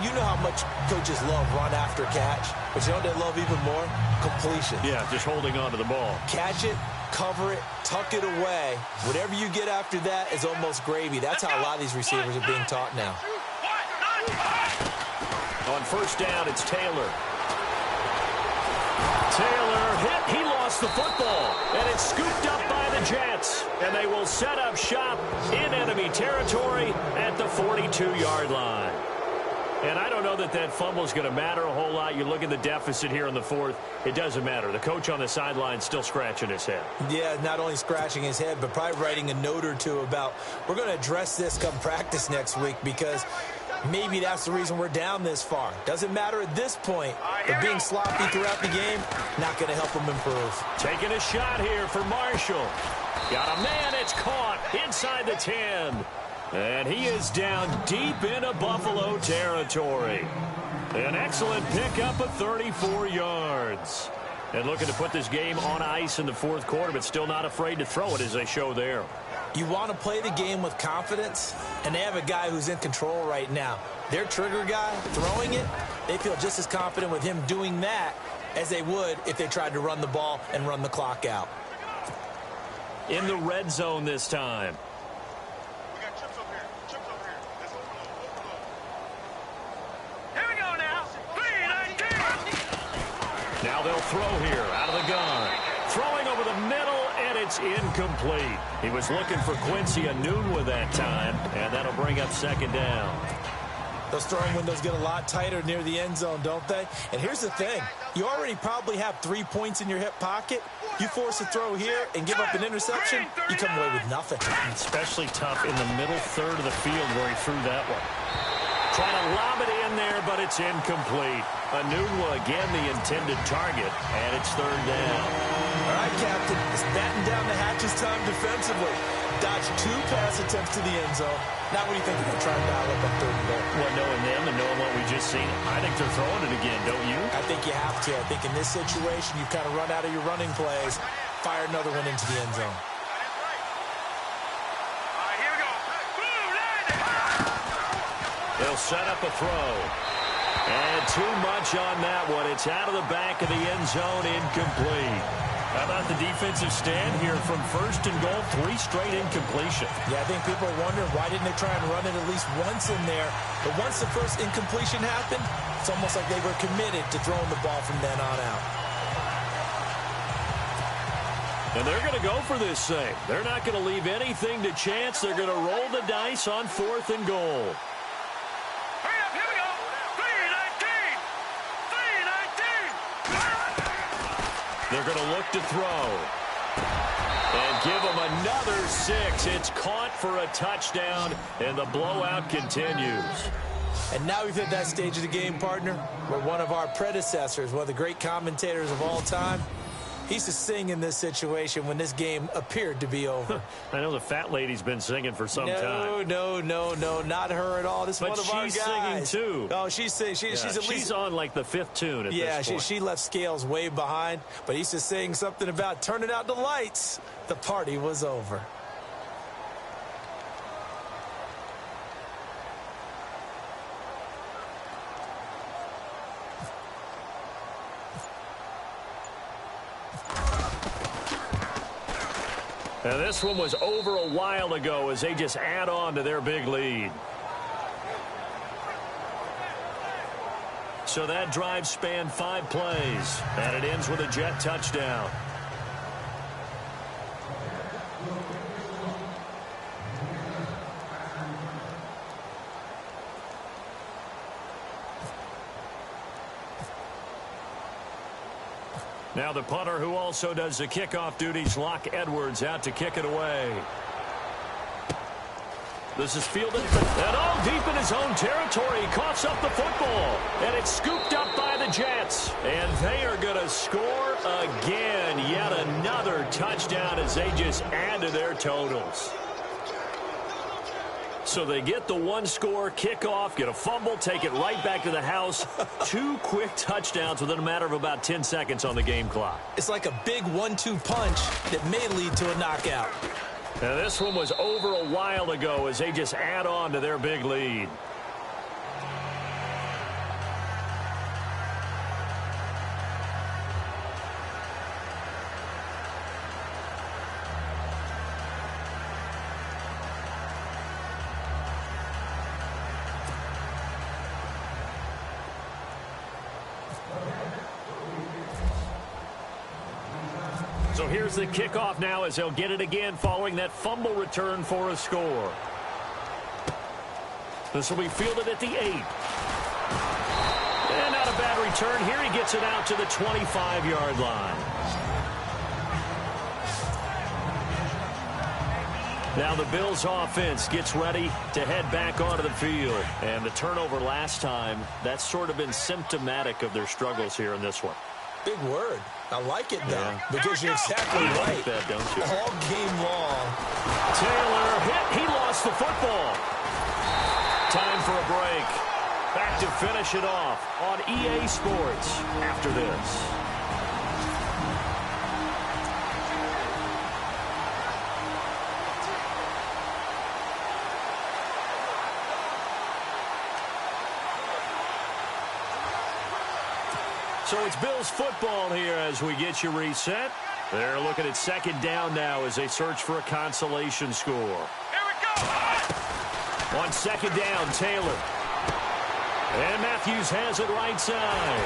you know how much coaches love run after catch, but you know what they love even more? Completion. Yeah, just holding on to the ball. Catch it, cover it, tuck it away. Whatever you get after that is almost gravy. That's how a lot of these receivers are being taught now. On first down, it's Taylor. Taylor hit. He lost the football, and it's scooped up by the Jets. And they will set up shop in enemy territory at the 42-yard line. And I don't know that that fumble is going to matter a whole lot. You look at the deficit here in the fourth, it doesn't matter. The coach on the sideline still scratching his head. Yeah, not only scratching his head, but probably writing a note or two about, we're going to address this come practice next week, because maybe that's the reason we're down this far. Doesn't matter at this point, but being sloppy throughout the game, not going to help them improve. Taking a shot here for Marshall. Got a man, it's caught inside the 10. And he is down deep into Buffalo territory. An excellent pickup of 34 yards. And looking to put this game on ice in the fourth quarter, but still not afraid to throw it as they show there. You want to play the game with confidence, and they have a guy who's in control right now. Their trigger guy throwing it, they feel just as confident with him doing that as they would if they tried to run the ball and run the clock out. In the red zone this time. Now they'll throw here out of the gun. Throwing over the middle, and it's incomplete. He was looking for Quincy Enunwa that time, and that'll bring up second down. Those throwing windows get a lot tighter near the end zone, don't they? And here's the thing. You already probably have 3 points in your hip pocket. You force a throw here and give up an interception, you come away with nothing. Especially tough in the middle third of the field where he threw that one. Trying to lob it in there, but it's incomplete. Anunwa again the intended target, and it's third down. All right, Captain. It's batten down the hatches time defensively. Dodged 2 pass attempts to the end zone. Now what do you think they're going to try and dial up on third and goal? Well, knowing them and knowing what we just seen, I think they're throwing it again, don't you? I think you have to. I think in this situation, you've kind of run out of your running plays. Fire another one into the end zone. They'll set up a throw. And too much on that one. It's out of the back of the end zone, incomplete. How about the defensive stand here from first and goal, 3 straight incompletions? Yeah, I think people are wondering why didn't they try and run it at least once in there. But once the first incompletion happened, it's almost like they were committed to throwing the ball from then on out. And they're going to go for this thing. They're not going to leave anything to chance. They're going to roll the dice on 4th and goal. They're going to look to throw. And give them another 6. It's caught for a touchdown, and the blowout continues. And now we've hit that stage of the game, partner, where one of our predecessors, one of the great commentators of all time, he used to sing in this situation when this game appeared to be over. I know the fat lady's been singing for some time. No, not her at all. This is one of our guys. But she's singing, too. Oh, she's singing. She's on, like, the 5th tune at this point. She left Scales way behind, but he used to sing something about turning out the lights. The party was over. Now, this one was over a while ago as they just add on to their big lead. So that drive spanned 5 plays, and it ends with a Jet touchdown. Now the punter who also does the kickoff duties, Locke Edwards, out to kick it away. This is fielded, and all deep in his own territory. He coughs up the football, and it's scooped up by the Jets. And they are going to score again. Yet another touchdown as they just add to their totals. So they get the 1-score kickoff, get a fumble, take it right back to the house. 2 quick touchdowns within a matter of about 10 seconds on the game clock. It's like a big 1-2 punch that may lead to a knockout. Now this one was over a while ago as they just add on to their big lead. So here's the kickoff now as they'll get it again following that fumble return for a score. This will be fielded at the 8. And not a bad return here. He gets it out to the 25-yard line. Now the Bills offense gets ready to head back onto the field. And the turnover last time, that's sort of been symptomatic of their struggles here in this one. Big word. I like it, though, because you're exactly right. Like that, don't you? All game long. Taylor hit. He lost the football. Time for a break. Back to finish it off on EA Sports after this. So it's Bills football here as we get you reset. They're looking at 2nd down now as they search for a consolation score. Here we go! On 2nd down, Taylor. And Matthews has it right side.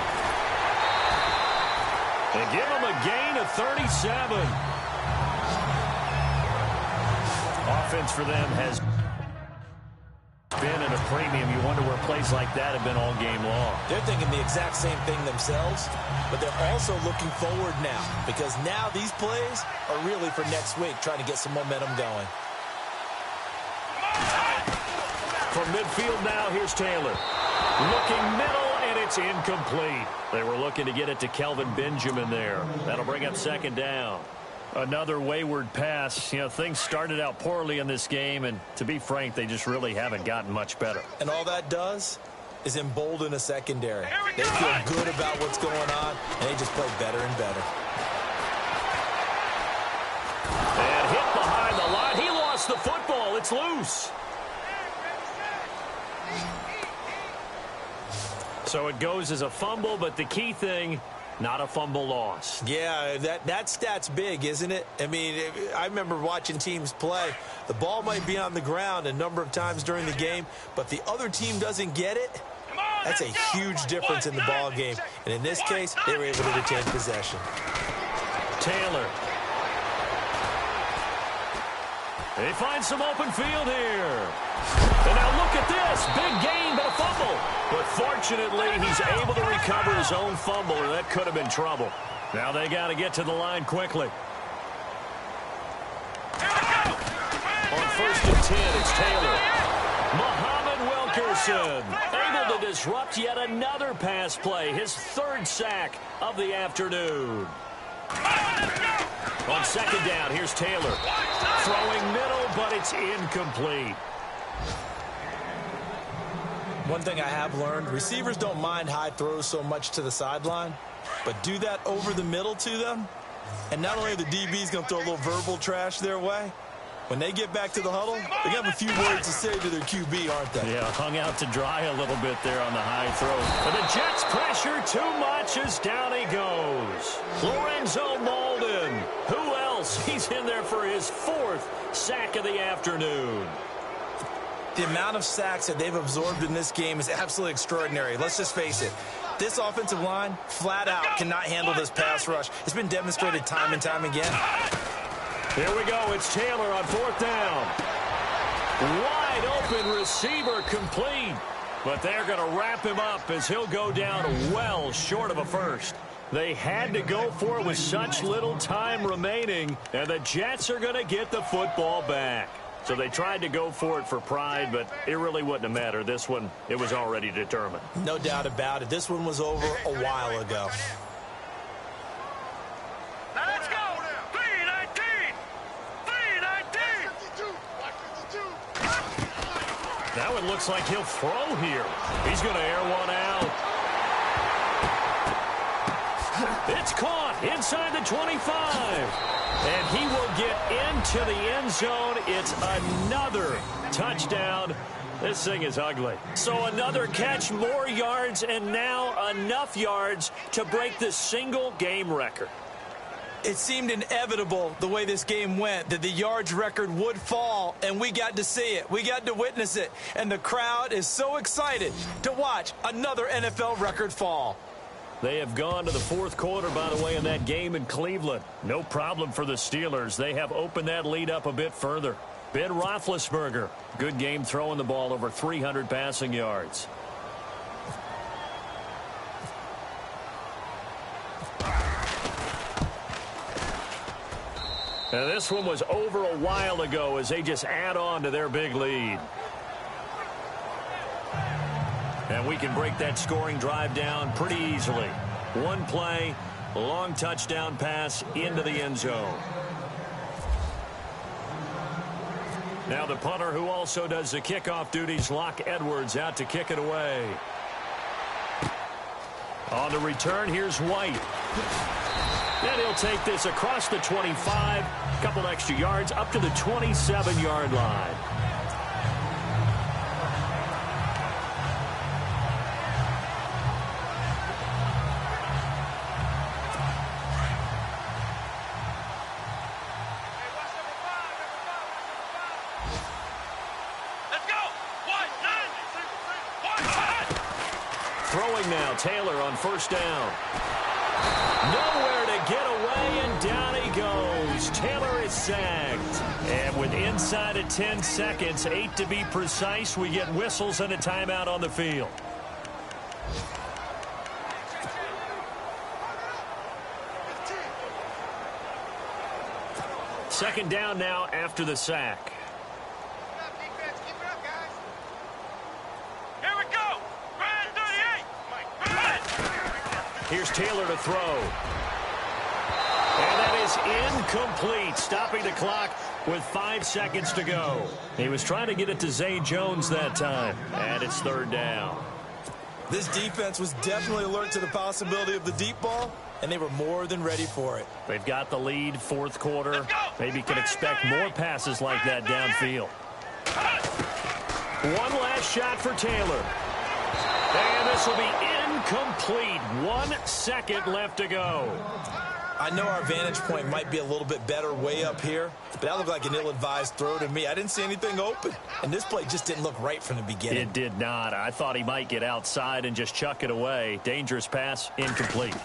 And give him a gain of 37. Offense for them has been a premium. You wonder where plays like that have been all game long. They're thinking the exact same thing themselves, but they're also looking forward now because now these plays are really for next week, trying to get some momentum going. From midfield now, here's Taylor. Looking middle, and it's incomplete. They were looking to get it to Kelvin Benjamin there. That'll bring up second down. Another wayward pass. You know, things started out poorly in this game, and to be frank, they just really haven't gotten much better. And all that does is embolden a secondary. They feel good about what's going on, and they just play better and better. And hit behind the line. He lost the football. It's loose. So it goes as a fumble, but the key thing, not a fumble loss. Yeah, that stat's big, isn't it? I mean, I remember watching teams play. The ball might be on the ground a number of times during the game, but the other team doesn't get it. That's a huge difference in the ball game. And in this case, they were able to retain possession. Taylor. They find some open field here. And now look at this. Big gain, but a fumble. But fortunately, he's able to recover his own fumble, or that could have been trouble. Now they got to get to the line quickly. On 1st and 10, it's Taylor. Muhammad Wilkerson able to disrupt yet another pass play. His 3rd sack of the afternoon. On 2nd down, here's Taylor. Throwing middle, but it's incomplete. One thing I have learned, receivers don't mind high throws so much to the sideline, but do that over the middle to them, and not only are the DBs going to throw a little verbal trash their way, when they get back to the huddle, they're going to have a few words to say to their QB, aren't they? Yeah, hung out to dry a little bit there on the high throw. But the Jets pressure too much as down he goes. Lorenzo Molden. Who else? He's in there for his 4th sack of the afternoon. The amount of sacks that they've absorbed in this game is absolutely extraordinary. Let's just face it. This offensive line, flat out, cannot handle this pass rush. It's been demonstrated time and time again. Here we go. It's Taylor on 4th down. Wide open receiver complete. But they're going to wrap him up as he'll go down well short of a first. They had to go for it with such little time remaining, and the Jets are going to get the football back. So they tried to go for it for pride, but it really wouldn't have mattered. This one, it was already determined. No doubt about it. This one was over a while ago. Now let's go. 319. 319. Now it looks like he'll throw here. He's going to air one out. It's caught inside the 25. And he will get into the end zone. It's another touchdown. This thing is ugly. So another catch, more yards, and now enough yards to break the single game record. It seemed inevitable the way this game went that the yards record would fall, and we got to see it. We got to witness it. And the crowd is so excited to watch another NFL record fall. They have gone to the 4th quarter, by the way, in that game in Cleveland. No problem for the Steelers. They have opened that lead up a bit further. Ben Roethlisberger, good game throwing the ball, over 300 passing yards. And this one was over a while ago as they just add on to their big lead. And we can break that scoring drive down pretty easily. One play, long touchdown pass into the end zone. Now the punter who also does the kickoff duties, Locke Edwards, out to kick it away. On the return, here's White. And he'll take this across the 25, couple extra yards up to the 27-yard line. Throwing now, Taylor on 1st down. Nowhere to get away, and down he goes. Taylor is sacked. And And with inside of 10 seconds, 8 to be precise, we get whistles and a timeout on the field. Second down now after the sack. Here we go. Ryan 38. Here's Taylor to throw. And that is incomplete, stopping the clock with 5 seconds to go. He was trying to get it to Zay Jones that time, and it's third down. This defense was definitely alert to the possibility of the deep ball, and they were more than ready for it. They've got the lead, fourth quarter. Maybe can expect more passes like that downfield. One last shot for Taylor. And this will be incomplete. 1 second left to go. I know our vantage point might be a little bit better way up here, but that looked like an ill-advised throw to me. I didn't see anything open, and this play just didn't look right from the beginning. It did not. I thought he might get outside and just chuck it away. Dangerous pass, incomplete.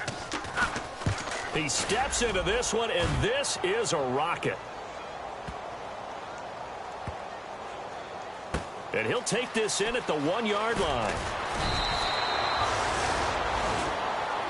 He steps into this one, and this is a rocket. And he'll take this in at the 1-yard line.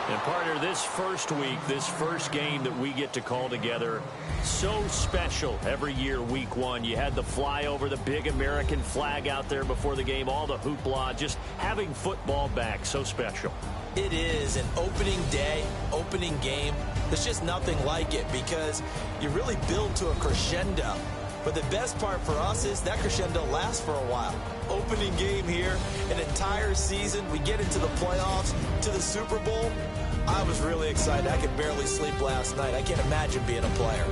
And partner, this first week, this first game that we get to call together, so special every year, week 1. You had the flyover, the big American flag out there before the game, all the hoopla, just having football back, so special. It is an opening day, opening game. There's just nothing like it because you really build to a crescendo. But the best part for us is that crescendo lasts for a while. Opening game here, an entire season. We get into the playoffs, to the Super Bowl. I was really excited. I could barely sleep last night. I can't imagine being a player.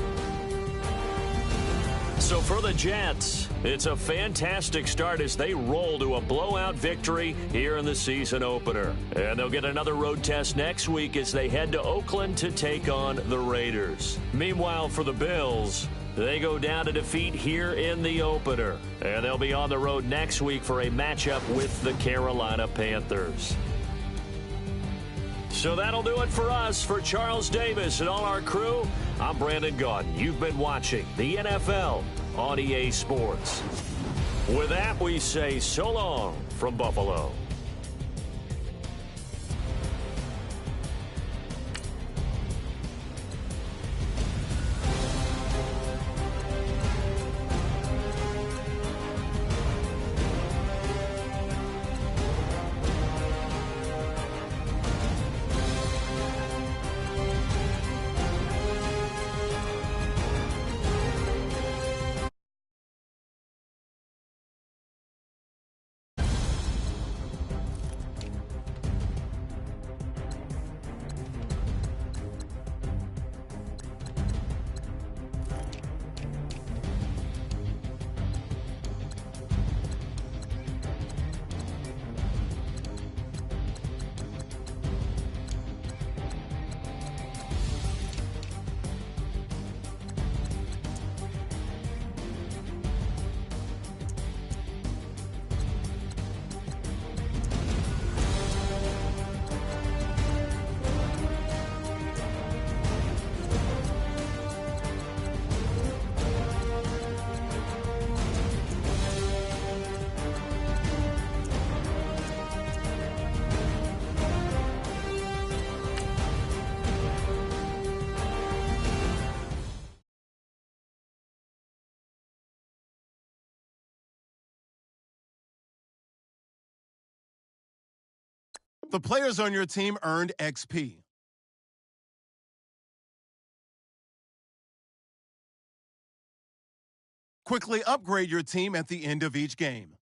So for the Jets, it's a fantastic start as they roll to a blowout victory here in the season opener. And they'll get another road test next week as they head to Oakland to take on the Raiders. Meanwhile, for the Bills, they go down to defeat here in the opener. And they'll be on the road next week for a matchup with the Carolina Panthers. So that'll do it for us. For Charles Davis and all our crew, I'm Brandon Gaudin. You've been watching the NFL on EA Sports. With that, we say so long from Buffalo. The players on your team earned XP. Quickly upgrade your team at the end of each game.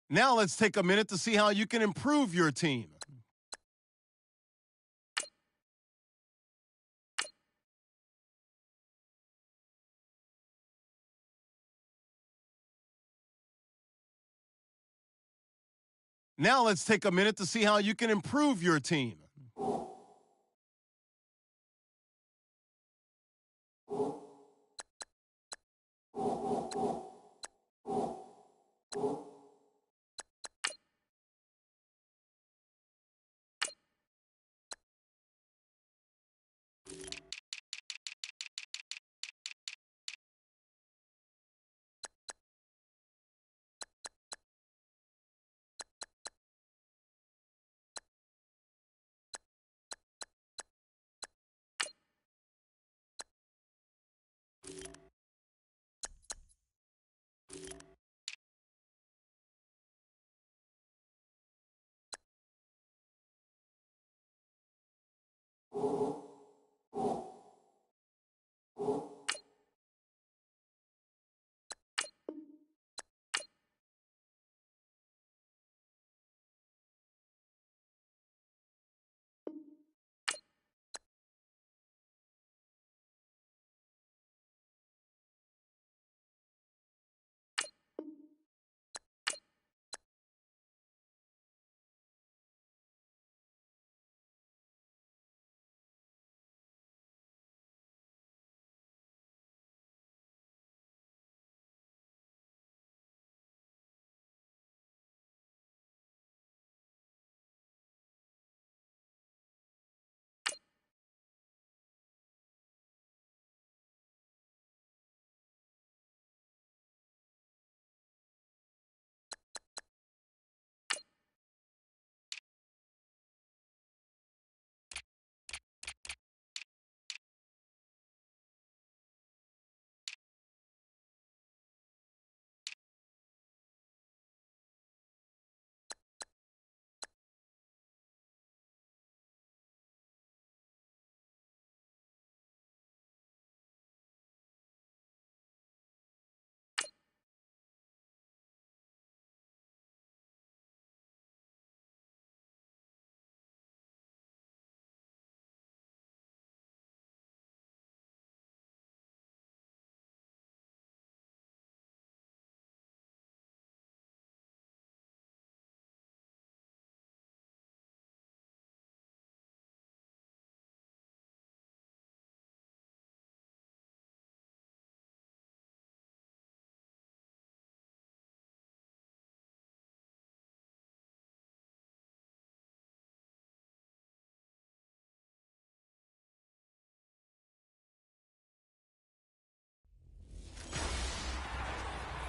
Now let's take a minute to see how you can improve your team. Now let's take a minute to see how you can improve your team.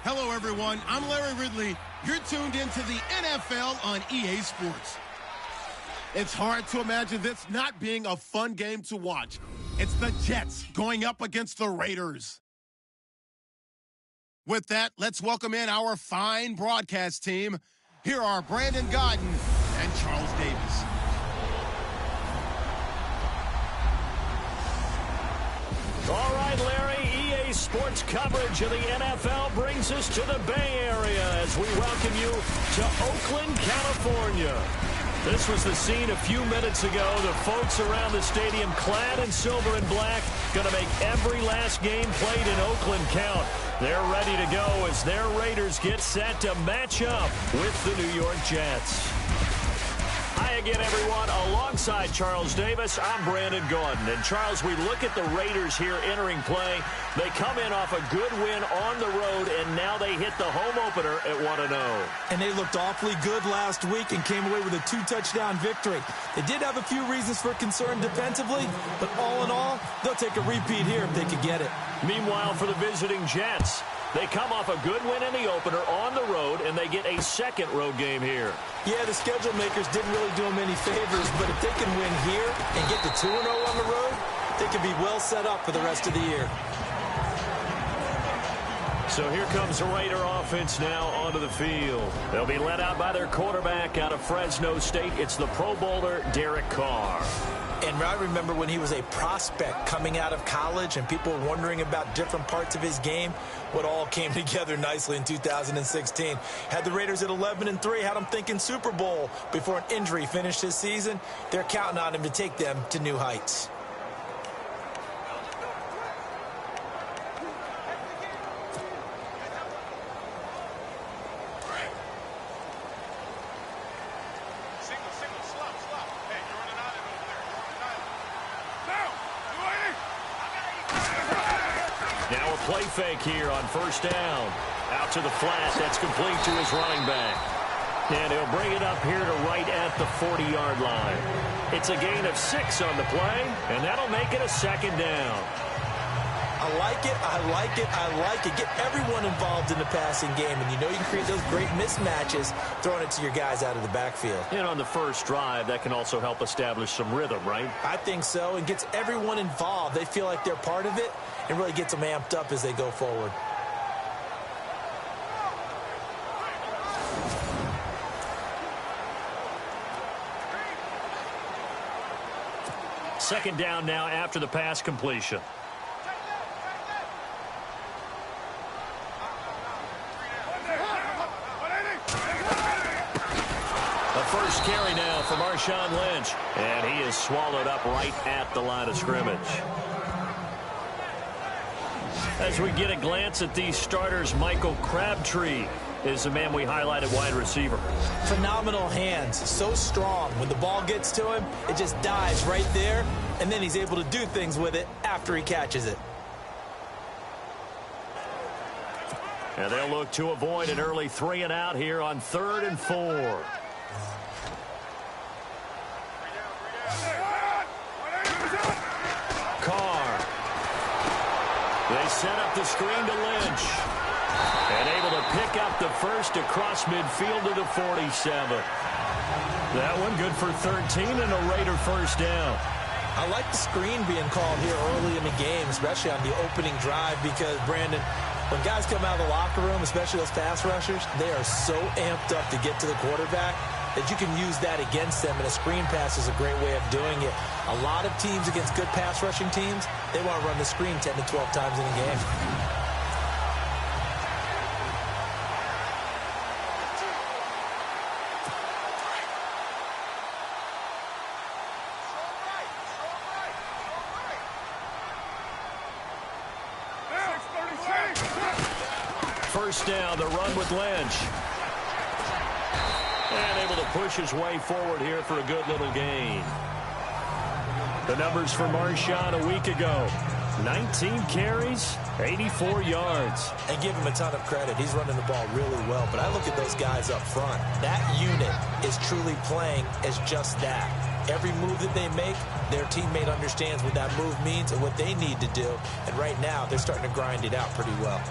Hello, everyone. I'm Larry Ridley. You're tuned into the NFL on EA Sports. It's hard to imagine this not being a fun game to watch. It's the Jets going up against the Raiders. With that, let's welcome in our fine broadcast team. Here are Brandon Godden and Charles Davis. All right, Larry, EA Sports coverage of the NFL brings us to the Bay Area as we welcome you to Oakland, California. This was the scene a few minutes ago. The folks around the stadium clad in silver and black going to make every last game played in Oakland count. They're ready to go as their Raiders get set to match up with the New York Jets. Hi again, everyone. Alongside Charles Davis, I'm Brandon Gaudin. And, Charles, we look at the Raiders here entering play. They come in off a good win on the road, and now they hit the home opener at 1-0. And they looked awfully good last week and came away with a 2-touchdown victory. They did have a few reasons for concern defensively, but all in all, they'll take a repeat here if they could get it. Meanwhile, for the visiting Jets, they come off a good win in the opener on the road, and they get a second road game here. Yeah, the schedule makers didn't really do them any favors, but if they can win here and get to 2-0 on the road, they can be well set up for the rest of the year. So here comes the Raider offense now onto the field. They'll be led out by their quarterback out of Fresno State. It's the Pro Bowler, Derek Carr. And I remember when he was a prospect coming out of college and people were wondering about different parts of his game. What all came together nicely in 2016. Had the Raiders at 11-3, had them thinking Super Bowl before an injury finished his season. They're counting on him to take them to new heights. Now a play fake here on first down. Out to the flat. That's complete to his running back. And he'll bring it up here to right at the 40-yard line. It's a gain of 6 on the play, and that'll make it a second down. I like it, I like it, I like it. Get everyone involved in the passing game, and you know you can create those great mismatches throwing it to your guys out of the backfield. And on the first drive, that can also help establish some rhythm, right? I think so, and gets everyone involved. They feel like they're part of it and really gets them amped up as they go forward. Second down now after the pass completion. The first carry now for Marshawn Lynch. And he is swallowed up right at the line of scrimmage. As we get a glance at these starters, Michael Crabtree is the man we highlighted, wide receiver. Phenomenal hands, so strong. When the ball gets to him, it just dives right there, and then he's able to do things with it after he catches it. And they'll look to avoid an early 3 and out here on 3rd and 4. Carr. They set up the screen to Lynch. And able to pick up the first across midfield to the 47. That one good for 13 and a Raider first down. I like the screen being called here early in the game, especially on the opening drive, because, Brandon, when guys come out of the locker room, especially those pass rushers, they are so amped up to get to the quarterback that you can use that against them, and a screen pass is a great way of doing it. A lot of teams against good pass rushing teams, they want to run the screen 10 to 12 times in a game. First down, the run with Lynch. And able to push his way forward here for a good little gain. The numbers for Marshawn a week ago. 19 carries, 84 yards. And give him a ton of credit. He's running the ball really well. But I look at those guys up front. That unit is truly playing as just that. Every move that they make, their teammate understands what that move means and what they need to do. And right now, they're starting to grind it out pretty well.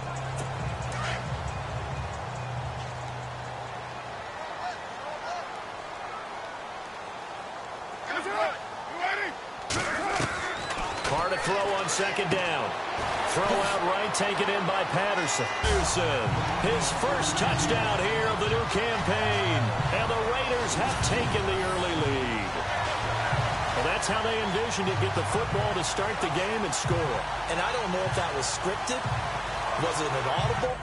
Carr to throw on second down. Throw out right, taken in by Patterson. His first touchdown here of the new campaign. And the Raiders have taken the early lead. Well, that's how they envisioned it, get the football to start the game and score. And I don't know if that was scripted. Was it an audible?